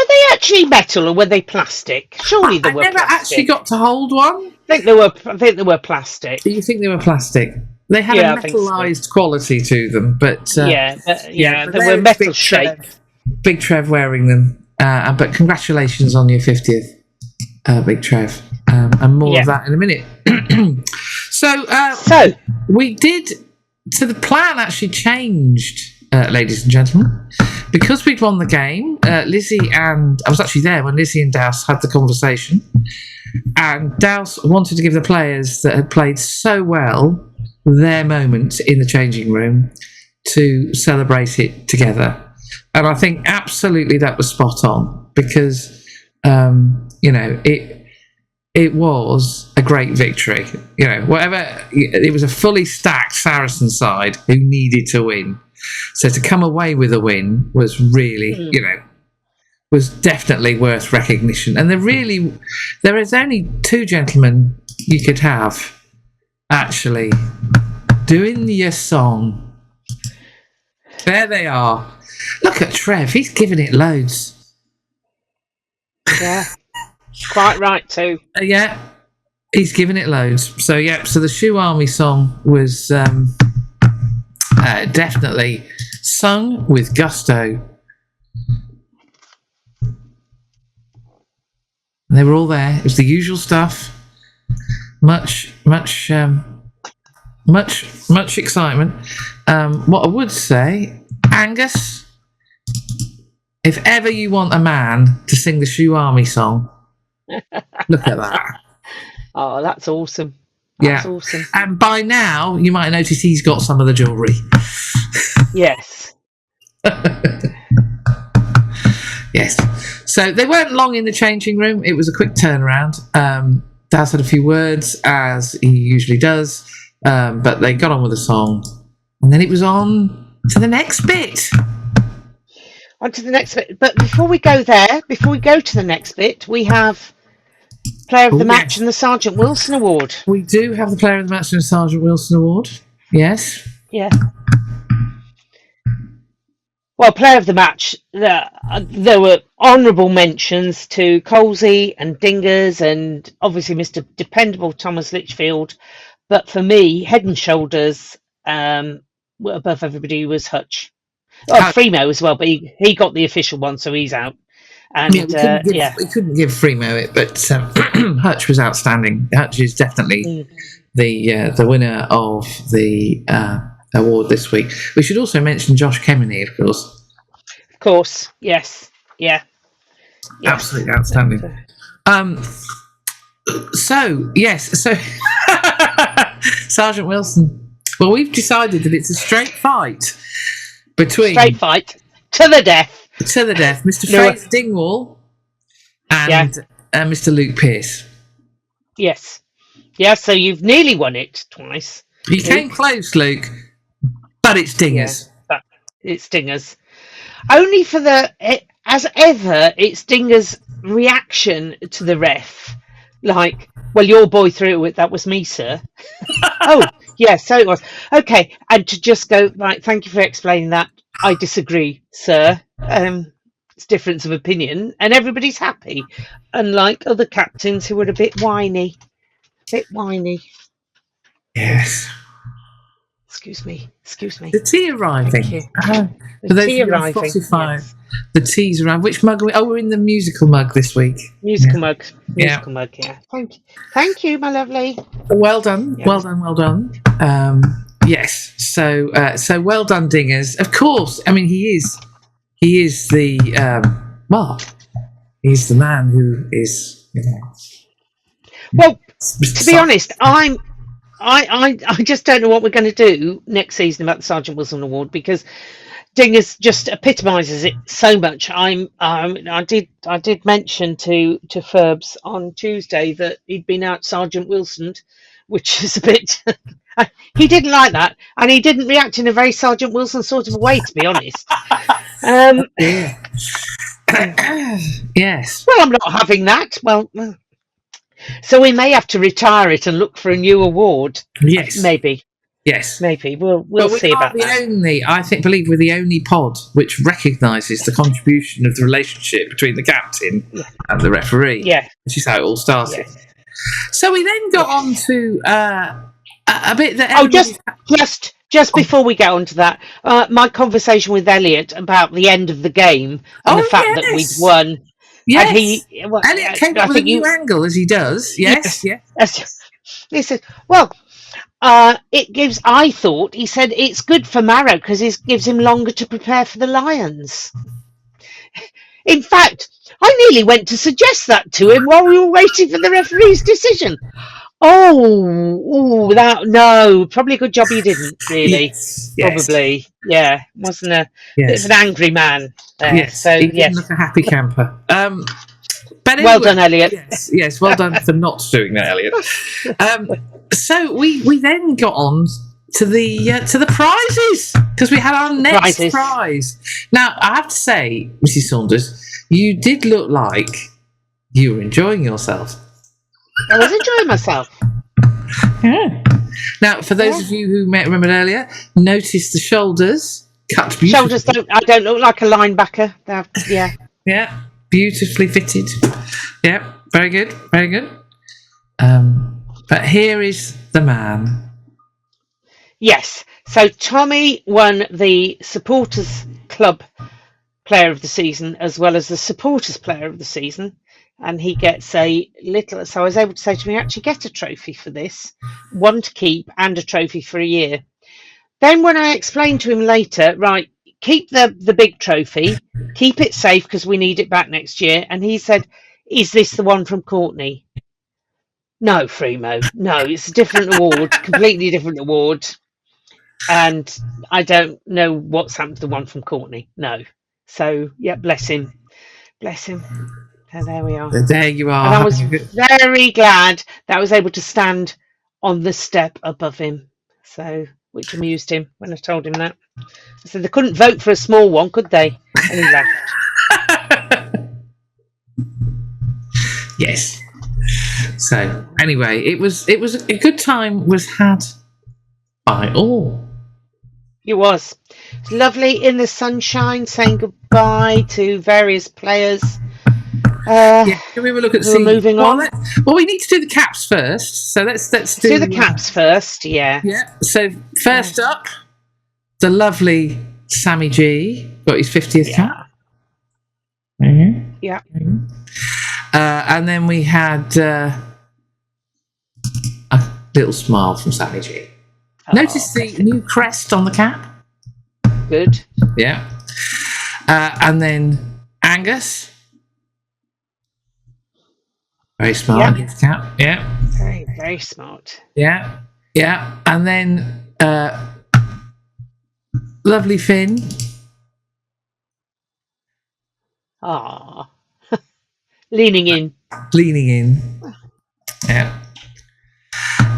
they actually metal or were they plastic? Surely they were plastic. I never actually got to hold one. I think they were plastic. Do you think they were plastic? They had a metallised quality to them, but they were metal shaped. Big Trev wearing them, but congratulations on your 50th, Big Trev, and more of that in a minute. So we did. So the plan actually changed, ladies and gentlemen, because we'd won the game. Lizzie and I was actually there when Lizzie and Douse had the conversation, and Douse wanted to give the players that had played so well their moment in the changing room to celebrate it together. And I think absolutely that was spot on because, it was a great victory. It was a fully stacked Saracen side who needed to win. So to come away with a win was really, was definitely worth recognition. And there is only 2 gentlemen you could have actually doing your song. There they are. Look at Trev, he's giving it loads. Yeah, quite right too. Yeah, he's giving it loads. So the Shoe Army song was definitely sung with gusto. They were all there. It was the usual stuff. Much excitement. What I would say, Angus, if ever you want a man to sing the Shoe Army song, Look at that. Oh, that's awesome. Yeah. That's awesome. And by now, you might notice he's got some of the jewellery. Yes. Yes. So they weren't long in the changing room. It was a quick turnaround. Daz had a few words, as he usually does, but they got on with the song. And then it was on to the next bit. On to the next bit. But before we go there, before we go to the next bit, we have Player of the Match and the Sgt Wilson Award. We do have the Player of the Match and the Sgt Wilson Award. Yes. Yeah. Well, Player of the Match, there were honourable mentions to Colsey and Dingers and obviously Mr. Dependable Thomas Litchfield. But for me, head and shoulders above everybody was Hutch. Oh, Fremo as well, but he got the official one, so he's out. And we couldn't give Fremo it, but Hutch was outstanding. Hutch is definitely the winner of the award this week. We should also mention Josh Kemeny, of course. Of course, yes, yeah, absolutely outstanding. So Sergeant Wilson. Well, we've decided that it's a straight fight to the death. Mr. Fraser Dingwall and Mr. Luke Pearce. Yes. Yeah, so you've nearly won it twice. You came close, Luke, but it's Dingers. Yeah, it's Dingers. Only for as ever, it's Dingers' reaction to the ref. Like, well, your boy threw it, that was me, sir. Oh, yeah, so it was. Okay, and to just go, right, thank you for explaining that. I disagree, sir. It's difference of opinion, and everybody's happy. Unlike other captains who were a bit whiny. Yes. Excuse me. The tea arriving. The tea arriving. Yes. The tea's arriving. Which mug are we? Oh, we're in the musical mug this week. Musical mug. Yeah. Thank you, my lovely. Well done. Yeah. Well done. Yes. So well done, Dingers. Of course. I mean, he is the he's the man who is. Well, to be honest, I just don't know what we're going to do next season about the Sergeant Wilson Award, because Dingers just epitomises it so much. I did mention to Ferbs on Tuesday that he'd been out Sergeant Wilson, which is a bit. He didn't like that, and he didn't react in a very Sergeant Wilson sort of a way, to be honest. Yes. Well, I'm not having that. Well. So we may have to retire it and look for a new award. Yes. Maybe. Yes. Maybe. We'll see about that. Believe we're the only pod which recognises the contribution of the relationship between the captain and the referee. Yeah. Which is how it all started. Yes. So we then got on to a bit that... Oh, just before we get on to that, my conversation with Elliot about the end of the game and the fact that we'd won... Yes. Elliot came up with a new angle, as he does. Yes. He said, well, it gives, I thought, he said, it's good for Marrow because it gives him longer to prepare for the Lions. In fact, I nearly went to suggest that to him while we were waiting for the referee's decision. No, probably a good job you didn't, really. Yes. Probably, yeah. Wasn't a bit of an angry man. Yes, so he didn't look a happy camper. But anyway, well done, Elliot. Yes, well done for not doing that, Elliot. So we then got on to the prizes, because we had our next prize. Now, I have to say, Mrs. Saunders, you did look like you were enjoying yourself. I was enjoying myself. Yeah. Now, for those of you who may remember earlier, notice the shoulders cut beautifully. Shoulders don't look like a linebacker. Yeah, beautifully fitted. Yeah, very good. But here is the man. Yes. So Tommy won the Supporters Club Player of the Season as well as the Supporters Player of the Season. And he gets a little... So I was able to say to him, actually get a trophy for this. One to keep and a trophy for a year. Then when I explained to him later, right, keep the big trophy, keep it safe because we need it back next year. And he said, is this the one from Courtney? No, Fremo. No, it's a different award, completely different award. And I don't know what's happened to the one from Courtney. No. So, yeah, bless him. Bless him. So there we are. There you are. And I was very glad that I was able to stand on the step above him. So, which amused him when I told him that. I said they couldn't vote for a small one, could they? And he laughed. Yes. So anyway, it was a good time was had by all. It was. It's lovely in the sunshine, saying goodbye to various players. Yeah, can we have a look at the moving on? Well, we need to do the caps first. So let's do the caps first. Yeah. Yeah. So first up, the lovely Sammy G got his 50th cap. Mm-hmm. Yeah. Mm-hmm. And then we had a little smile from Sammy G. Notice the new crest on the cap. Good. Yeah. And then Angus. Very smart. Yep. Cap. Yeah. Very, very smart. Yeah. Yeah. And then lovely Finn. Ah. Leaning in. Leaning in. Yeah.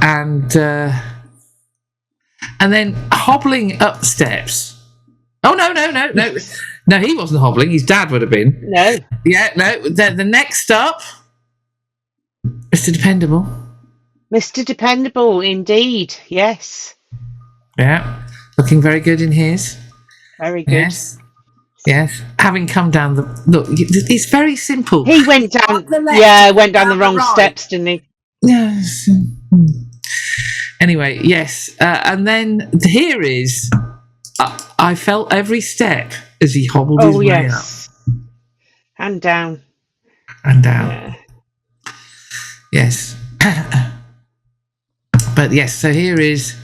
And then hobbling up the steps. Oh, no. No, he wasn't hobbling. His dad would have been. No. Yeah, no. The next up, Mr. Dependable. Mr. Dependable, indeed. Yes. Yeah. Looking very good in his. Very good. Yes. Having come down look, it's very simple. He went down went down the wrong steps, didn't he? Yes. Anyway, yes. And then here is I felt every step as he hobbled his way up. And down. And down. Yeah. Yes. But yes, so here is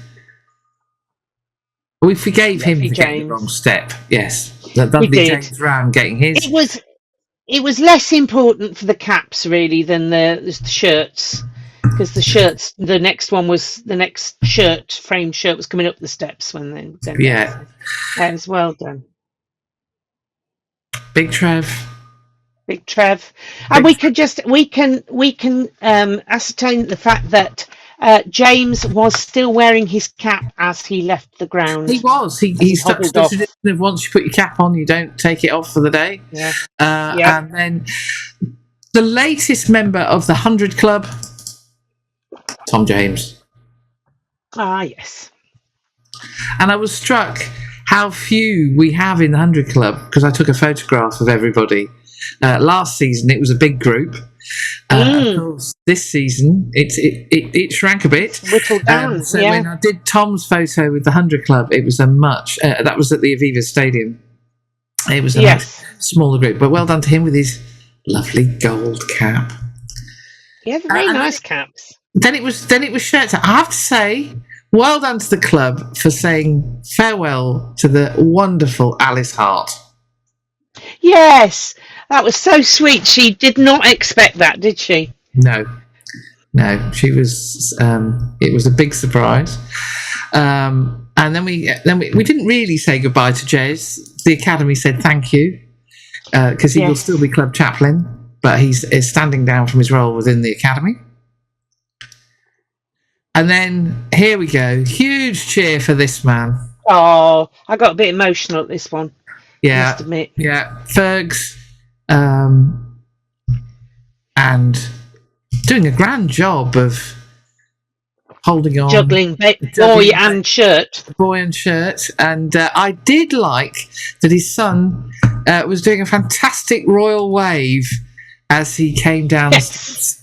we forgave him for getting the wrong step. Yes. That lovely James Ram getting his. It was less important for the caps really than the shirts. Because the next frame shirt was coming up the steps when they that was well done. Big Trev. And we can ascertain the fact that James was still wearing his cap as he left the ground. He was. He stuck to the tradition of once you put your cap on, you don't take it off for the day. Yeah. And then the latest member of the 100 Club, Tom James. Ah, yes. And I was struck how few we have in the 100 Club because I took a photograph of everybody. Last season it was a big group. Of course, this season it shrank a bit. Whittled down. So when I did Tom's photo with the 100 Club, it was a much that was at the Aviva Stadium. It was a much smaller group, but well done to him with his lovely gold cap. Yeah, very nice caps. Then it was shirts. I have to say, well done to the club for saying farewell to the wonderful Alice Hart. Yes, that was so sweet. She did not expect that, did she? No, she was. It was a big surprise. And then we didn't really say goodbye to Jez. The academy said thank you because he will still be club chaplain, but he's standing down from his role within the academy. And then here we go. Huge cheer for this man. Oh, I got a bit emotional at this one. Yeah. I must admit. Yeah. Fergs. And doing a grand job of holding on. Juggling boy and shirt. Boy and shirt. And I did like that his son was doing a fantastic royal wave as he came down the steps.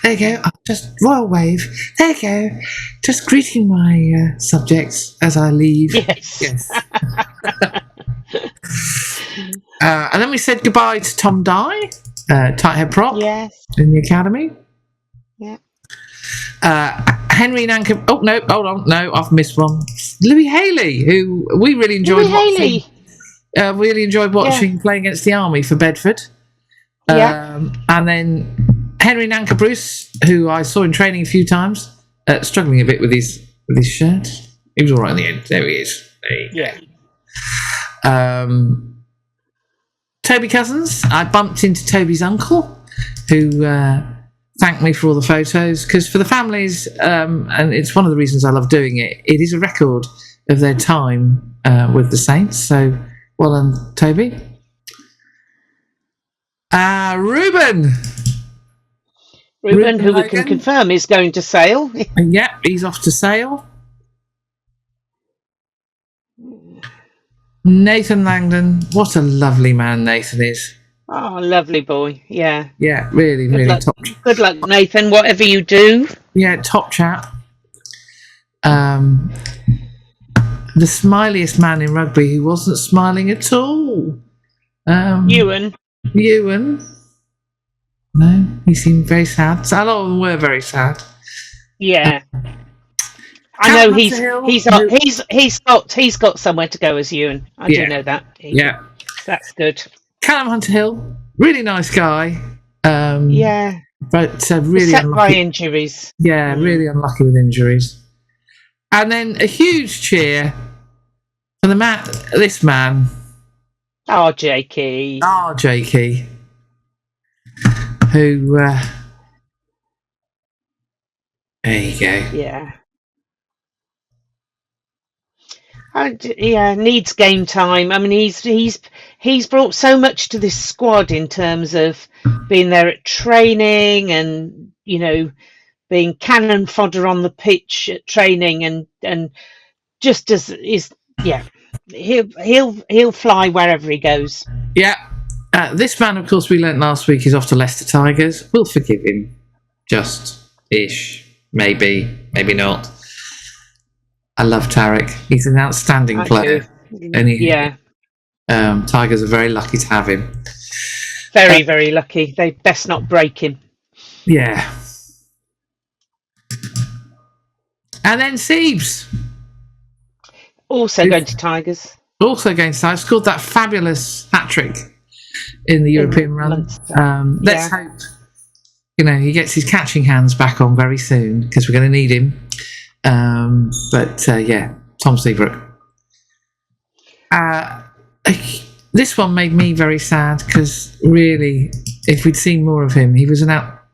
There you go. Just royal wave. There you go. Just greeting my subjects as I leave. Yes. And then we said goodbye to Tom Dye, tight head prop. Yes. In the academy. Yeah. Henry Nankin. Oh no! Hold on. No, I've missed one. Louis Haley, who we really enjoyed watching Really enjoyed watching playing against the Army for Bedford. And then Henry Nanker Bruce, who I saw in training a few times, struggling a bit with his shirt. He was all right in the end. There he is. Toby Cousins. I bumped into Toby's uncle, who thanked me for all the photos, because for the families, and it's one of the reasons I love doing it, it is a record of their time with the Saints. So well done, Toby. Ruben, who we can confirm is going to Sale. Yeah, he's off to Sale. Nathan Langdon, what a lovely man Nathan is. Oh, lovely boy. Yeah, really top. Good luck, Nathan, whatever you do. Yeah, top chap. The smiliest man in rugby who wasn't smiling at all. Ewan. No, he seemed very sad. A lot of them were very sad. Yeah. I know he's got somewhere to go as Ewan. I do know that. That's good. Callum Hunter-Hill, really nice guy. But really set unlucky by injuries. Yeah, really unlucky with injuries. And then a huge cheer for this man. Oh, Jakey. Who? There you go. Yeah. Needs game time. I mean, he's brought so much to this squad in terms of being there at training and, you know, being cannon fodder on the pitch at training and just as is, he'll fly wherever he goes. Yeah. This man, of course, we learnt last week is off to Leicester Tigers. We'll forgive him, just-ish, maybe not. I love Tarek. He's an outstanding player. And Tigers are very lucky to have him. Very, very lucky. They best not break him. Yeah. And then Siebes. Also going to Tigers. Scored that fabulous hat-trick in the European run. Let's hope, he gets his catching hands back on very soon, because we're going to need him. Tom Seabrook. This one made me very sad, because really, if we'd seen more of him, he was an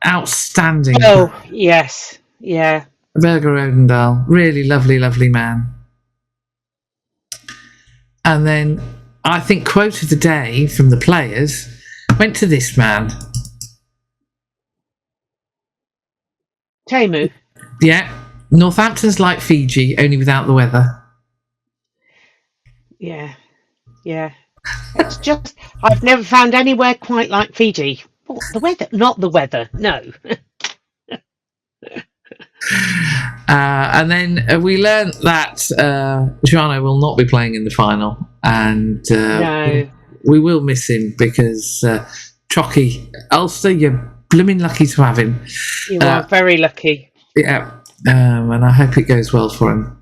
outstanding. Oh, yes. Yeah. Berger Odendahl, really lovely, lovely man. And then I think quote of the day from the players went to this man. Temu. Yeah. Northampton's like Fiji, only without the weather. Yeah. It's just, I've never found anywhere quite like Fiji. Well, the weather, not the weather, no. And then we learnt that Jono will not be playing in the final, and no. we will miss him, because Trocky Ulster, you're blooming lucky to have him. You are very lucky. Yeah. And I hope it goes well for him.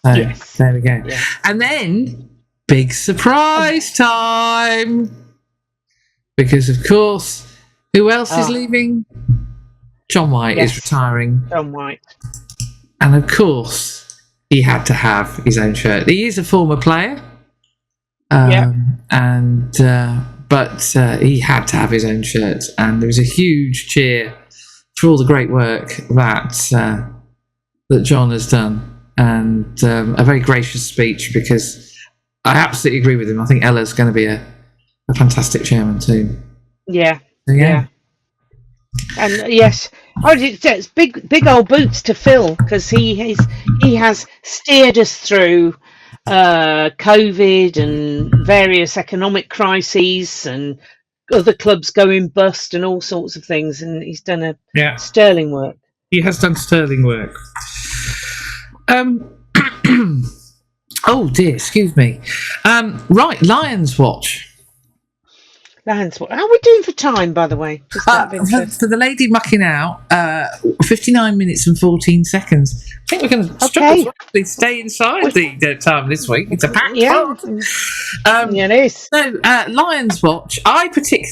So, yes. There we go. Yeah. And then, big surprise time! Because, of course, who else is leaving? John White is retiring. John White. And, of course, he had to have his own shirt. He is a former player. But he had to have his own shirt. And there was a huge cheer for all the great work that John has done, and a very gracious speech, because I absolutely agree with him. I think Ella's going to be a fantastic chairman too. Yeah. And yes, it's big old boots to fill, because he has steered us through COVID and various economic crises and other clubs going bust and all sorts of things, and he's done a sterling work. He has done sterling work. Oh dear, excuse me. Right, Lions Watch. Lions Wot. How are we doing for time, by the way? Just out of interest. For the lady mucking out, 59 minutes and 14 seconds. I think we're going to struggle to actually stay inside the time this week. It's a packed pod. Yeah, it is. So, Lions Watch.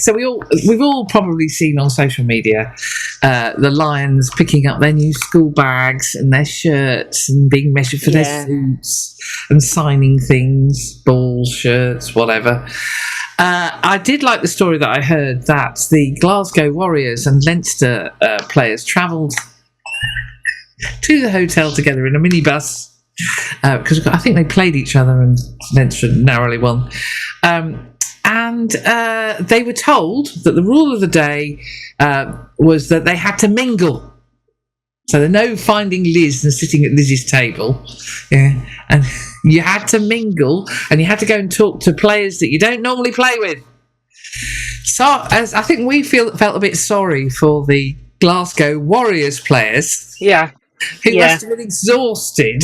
So we've all probably seen on social media the Lions picking up their new school bags and their shirts and being measured for their suits and signing things, balls, shirts, whatever. I did like the story that I heard that the Glasgow Warriors and Leinster players travelled to the hotel together in a minibus because I think they played each other and Leinster narrowly won. And they were told that the rule of the day was that they had to mingle. So there's no finding Liz and sitting at Liz's table. Yeah. And you had to mingle and you had to go and talk to players that you don't normally play with. So as I think we felt a bit sorry for the Glasgow Warriors players. Yeah. Who must have been exhausted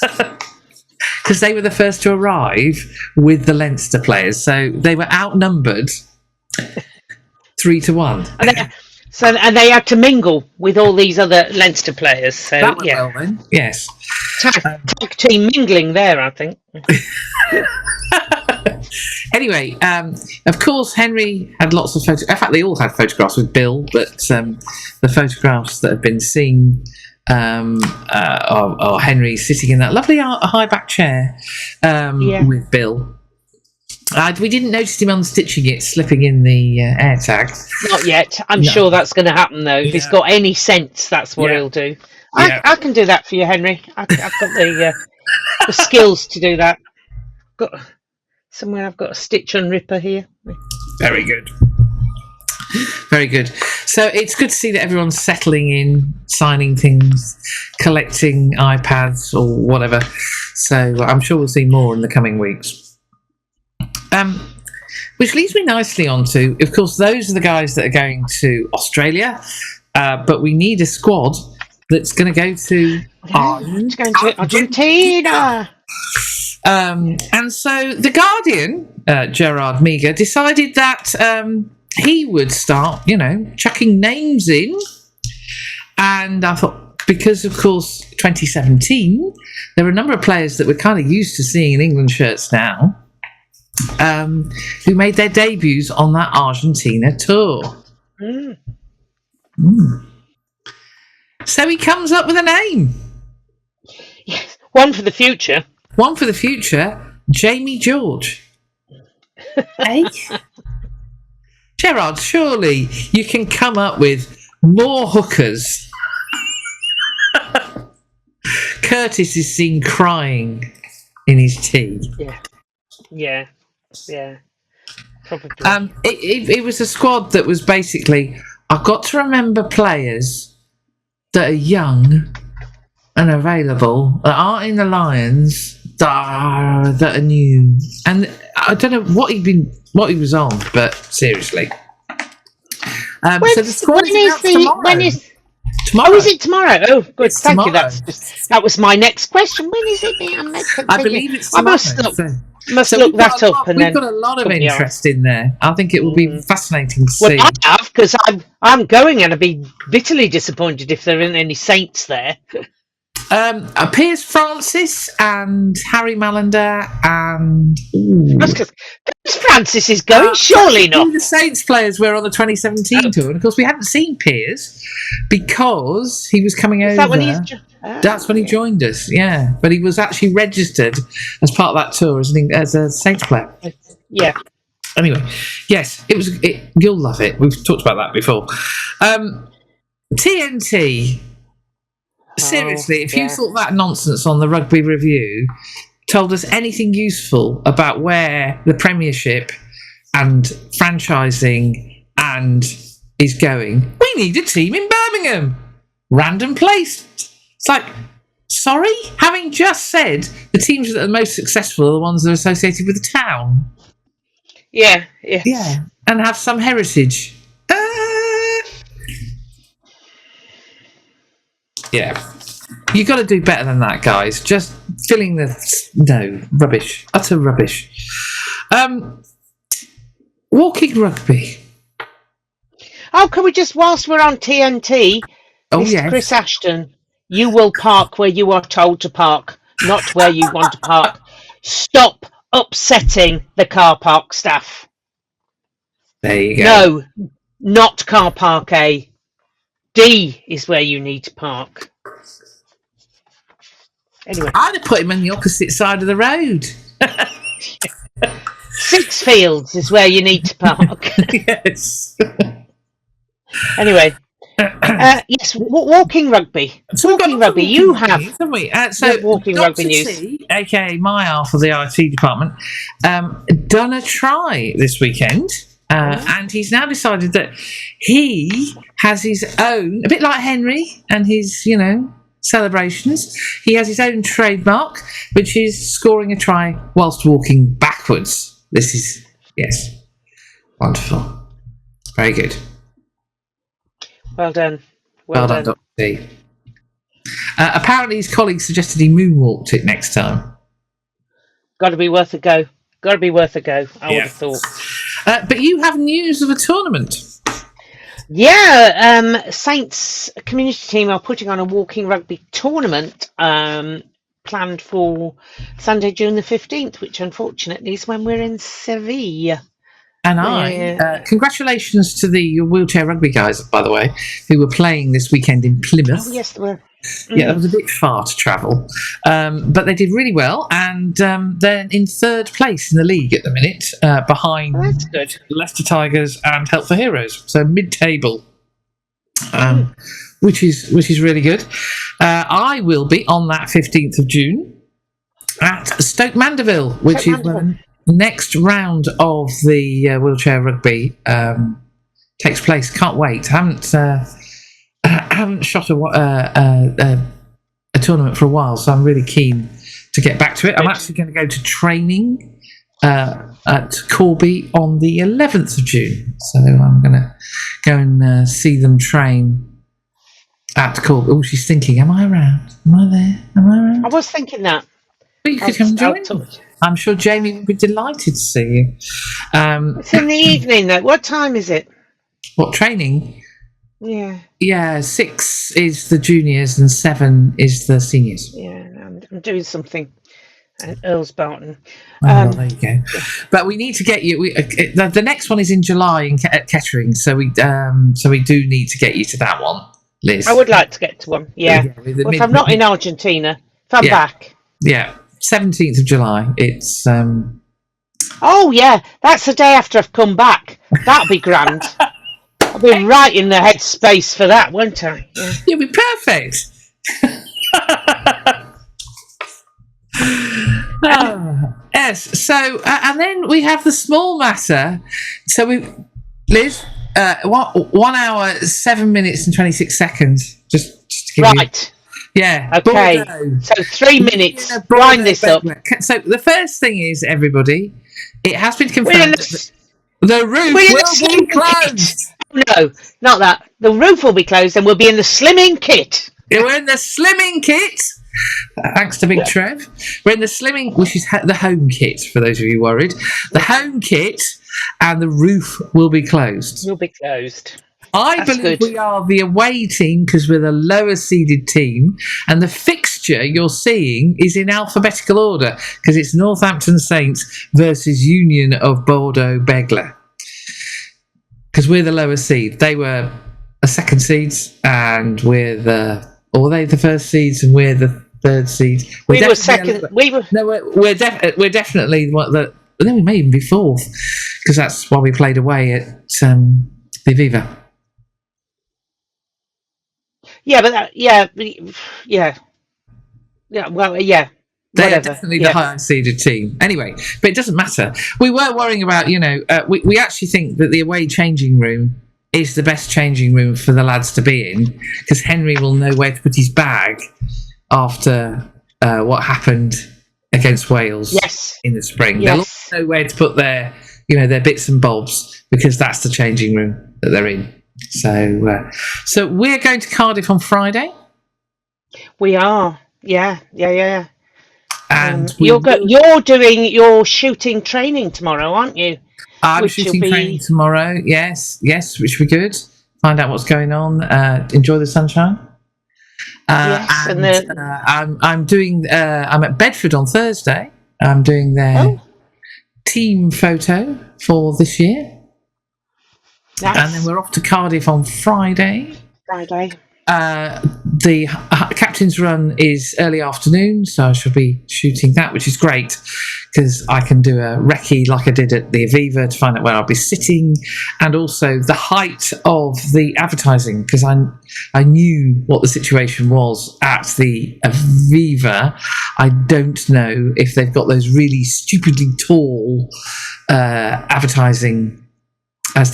because they were the first to arrive with the Leinster players. So they were outnumbered 3-1. And they had to mingle with all these other Leinster players. So that went well then. Yes. Tag team mingling there, I think. Anyway, of course, Henry had lots of photographs. In fact, they all had photographs with Bill, but the photographs that have been seen are Henry sitting in that lovely high back chair with Bill. We didn't notice him unstitching it, slipping in the air tag. Not yet. I'm sure that's going to happen, though. If he's got any sense, that's what he'll do. I can do that for you, Henry. I've got the skills to do that. I've got a stitch and ripper here. Very good. Very good. So it's good to see that everyone's settling in, signing things, collecting iPads or whatever. So I'm sure we'll see more in the coming weeks. Which leads me nicely on to, of course, those are the guys that are going to Australia, but we need a squad that's going to go to Ireland. Going to Argentina. And so the Guardian, Gerard Meager, decided that he would start, chucking names in. And I thought, because, of course, 2017, there were a number of players that we're kind of used to seeing in England shirts now, who made their debuts on that Argentina tour. So he comes up with a name. Yes, one for the future. One for the future, Jamie George. Eh? Gerard, surely you can come up with more hookers. Curtis is seen crying in his tea. Yeah, probably. It was a squad that was basically, I've got to remember players that are young and available, that aren't in the Lions, that are new. And I don't know what he was on, but seriously. So the squad is tomorrow. Tomorrow. Oh, is it tomorrow? Oh, good. It's Thank tomorrow. you. That was my next question. When is it? I believe it's tomorrow. I must look that up. We've got a lot of interest in there. I think it will be fascinating to see. Well, I have, because I'm going, and I'd be bitterly disappointed if there aren't any Saints there. Piers Francis and Harry Mallender and... That's because Piers Francis is going, surely not. The Saints players were on the 2017 tour, and of course we hadn't seen Piers because he was coming over. That's when he joined us, yeah. But he was actually registered as part of that tour as a Saints player. Yeah. Anyway, yes, you'll love it. We've talked about that before. TNT... Seriously, if you thought that nonsense on the Rugby Review told us anything useful about where the Premiership and franchising and is going, we need a team in Birmingham. Random place. It's like, sorry? Having just said the teams that are most successful are the ones that are associated with the town. Yeah. And have some heritage. Yeah. You got to do better than that, guys. Just filling rubbish. Utter rubbish. Walking rugby. Oh, can we just, whilst we're on TNT, Oh, Mr. yes. Chris Ashton, you will park where you are told to park, not where you want to park. Stop upsetting the car park staff. There you go. No, not car park A. D is where you need to park. Anyway. I'd have put him on the opposite side of the road. Sixfields is where you need to park. Yes. Anyway, yes, walking rugby. So walking rugby, you have. Haven't we? Walking Dr. rugby news. T, aka my half of the IT department, done a try this weekend. And he's now decided that he has his own, a bit like Henry and his, celebrations. He has his own trademark, which is scoring a try whilst walking backwards. This is, yes, wonderful. Very good. Well done. Well done, Dr. T. Apparently his colleagues suggested he moonwalked it next time. Got to be worth a go. Got to be worth a go, I would have thought. But you have news of a tournament. Yeah, Saints community team are putting on a walking rugby tournament planned for Sunday, June the 15th, which unfortunately is when we're in Seville. And congratulations to the wheelchair rugby guys, by the way, who were playing this weekend in Plymouth. Oh, yes, they were. Yeah, that was a bit far to travel. But they did really well, and they're in third place in the league at the minute, behind That's good. Leicester Tigers and Help for Heroes, so mid-table, which is really good. I will be on that 15th of June at Stoke Mandeville, which is when the next round of the wheelchair rugby takes place. Can't wait. I haven't shot a tournament for a while, so I'm really keen to get back to it. I'm actually going to go to training at Corby on the 11th of June, so I'm going to go and see them train at Corby. Oh, she's thinking, am I around? Am I there? Am I around? I was thinking that. Well, you could come join me. I'm sure Jamie would be delighted to see you. It's in the evening, though. What time is it? What, training? Yeah, 6 is the juniors and 7 is the seniors. Yeah, I'm doing something at Earls Barton. There you go. But we need to get you. The next one is in July at Kettering, so we do need to get you to that one, Liz. I would like to get to one. Yeah. Well, if I'm not in Argentina, if I'm back. Yeah, 17th of July. It's. Oh yeah, that's the day after I've come back. That'll be grand. I'll be right in the headspace for that, won't I? Yeah. You'll be perfect. Yes. So, and then we have the small matter. So Liz, 1 hour, 7 minutes and 26 seconds. Just to give right. You. Yeah. Okay. Bordeaux. So 3 minutes. Wind this up. So the first thing is, everybody, it has been confirmed that the roof will be closed. No, not that. The roof will be closed and we'll be in the slimming kit. We're in the slimming kit. Thanks to Big Trev. We're in the slimming, which is the home kit, for those of you worried. The home kit, and the roof will be closed. Will be closed. I believe we are the away team because we're the lower seeded team, and the fixture you're seeing is in alphabetical order because it's Northampton Saints versus Union of Bordeaux Begler. Because we're the lower seed. They were the second seeds, and we're or they the first seeds, and we're the third seed. We were second. We're definitely what the. I think we may even be fourth, because that's why we played away at the Viva. Yeah, but yeah. Well, yeah. They're definitely the higher seeded team. Anyway, but it doesn't matter. We were worrying about, we actually think that the away changing room is the best changing room for the lads to be in, because Henry will know where to put his bag after what happened against Wales in the spring. They'll also know where to put their bits and bobs, because that's the changing room that they're in. So we're going to Cardiff on Friday. We are. Yeah. And you're doing your shooting training tomorrow, aren't you? I'm which will shooting training be tomorrow. Yes, which will be good. Find out what's going on. Enjoy the sunshine. yes, and then I'm doing. I'm at Bedford on Thursday. I'm doing their team photo for this year, nice. and then we're off to Cardiff on Friday. The captain's run is early afternoon, so I shall be shooting that, which is great because I can do a recce like I did at the Aviva to find out where I'll be sitting, and also the height of the advertising, because I knew what the situation was at the Aviva. I don't know if they've got those really stupidly tall advertising as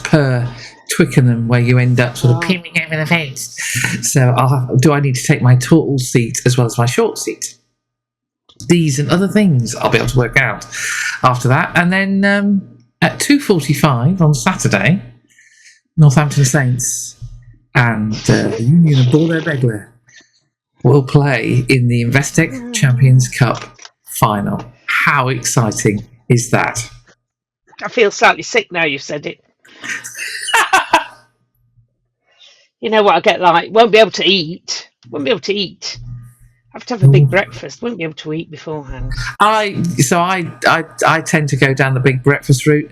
per Twickenham, where you end up sort of peering over the fence. So do I need to take my tall seat as well as my short seat? These and other things I'll be able to work out after that. And then at 2:45 on Saturday, Northampton Saints and the Union of Bordeaux Begler will play in the Investec Champions Cup final. How exciting is that? I feel slightly sick now you've said it. You know what I get like? Won't be able to eat. Have to have a big breakfast. Won't be able to eat beforehand. I tend to go down the big breakfast route.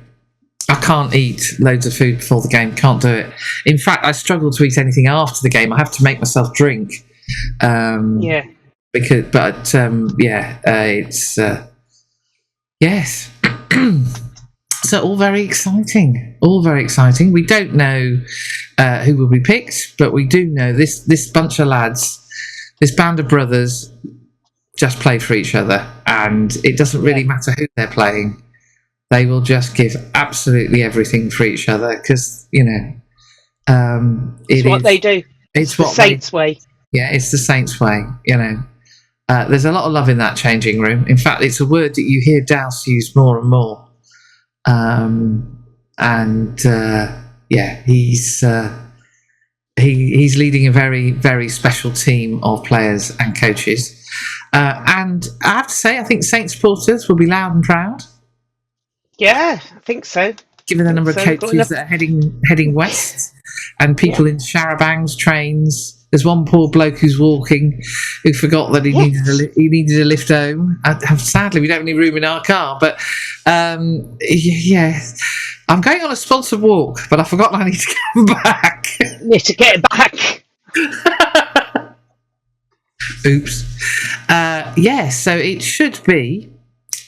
I can't eat loads of food before the game. Can't do it. In fact, I struggle to eat anything after the game. I have to make myself drink. It's yes. So all very exciting. We don't know who will be picked, but we do know this bunch of lads, this band of brothers, just play for each other, and it doesn't really matter who they're playing. They will just give absolutely everything for each other because it's what they do. It's the Saints way. Yeah, it's the Saints way. There's a lot of love in that changing room. In fact, it's a word that you hear Douse use more and more. He's leading a very, very special team of players and coaches. And I have to say, I think Saints supporters will be loud and proud. Yeah, I think so. Given the number of coaches that are heading west, and people in charabancs, trains. There's one poor bloke who's walking who forgot that he needed a lift home. Sadly, we don't have any room in our car. But I'm going on a sponsored walk, but I've forgotten I need to come back. Need to get back. Oops. So it should be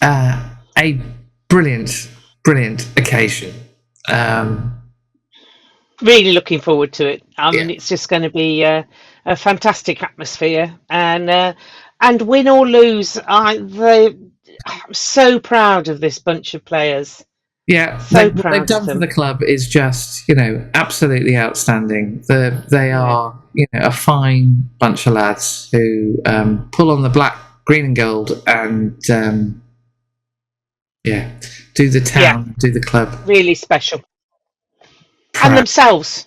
a brilliant occasion. Really looking forward to it. It's just going to be a fantastic atmosphere, and win or lose, I'm so proud of this bunch of players. Yeah, what they've done for the club is just absolutely outstanding. They are a fine bunch of lads who pull on the black, green, and gold, and do the town, do the club. Really special. Proud. And themselves.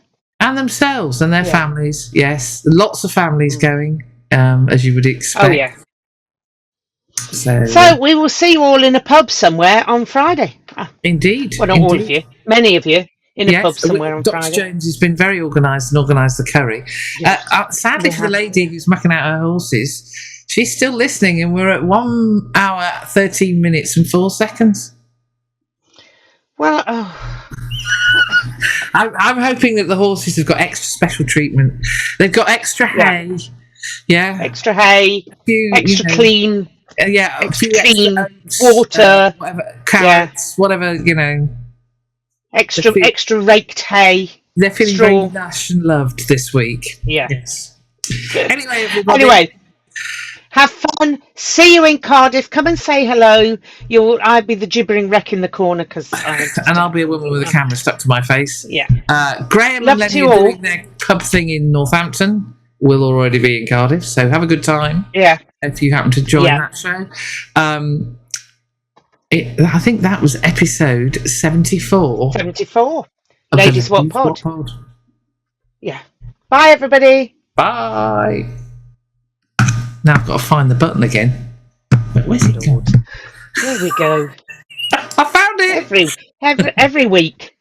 And their families. Yes, lots of families going, as you would expect. Oh yeah. So we will see you all in a pub somewhere on Friday. Indeed. Well, not all of you. Many of you in a pub somewhere on Dr. Friday. Jones has been very organised and organised the curry. Yes. Sadly for the lady who's mucking out her horses, she's still listening, and we're at 1 hour, 13 minutes and 4 seconds. Well, I'm hoping that the horses have got extra special treatment. They've got extra hay. Yeah. Extra hay. Extra clean. Extra clean water. Whatever, carrots, whatever, Extra raked hay. They're feeling very lush and loved this week. Yeah. Yes. Anyway, everybody. Have fun. See you in Cardiff. Come and say hello. I'll be the gibbering wreck in the corner and I'll be a woman with a camera stuck to my face. Yeah. Graham and Lenny are doing their pub thing in Northampton. We'll already be in Cardiff, so have a good time. Yeah. If you happen to join that show. I think that was episode 74. 74. Ladies Wot Pod. Yeah. Bye, everybody. Bye. Now I've got to find the button again. Where's it gone? There we go. I found it. every week.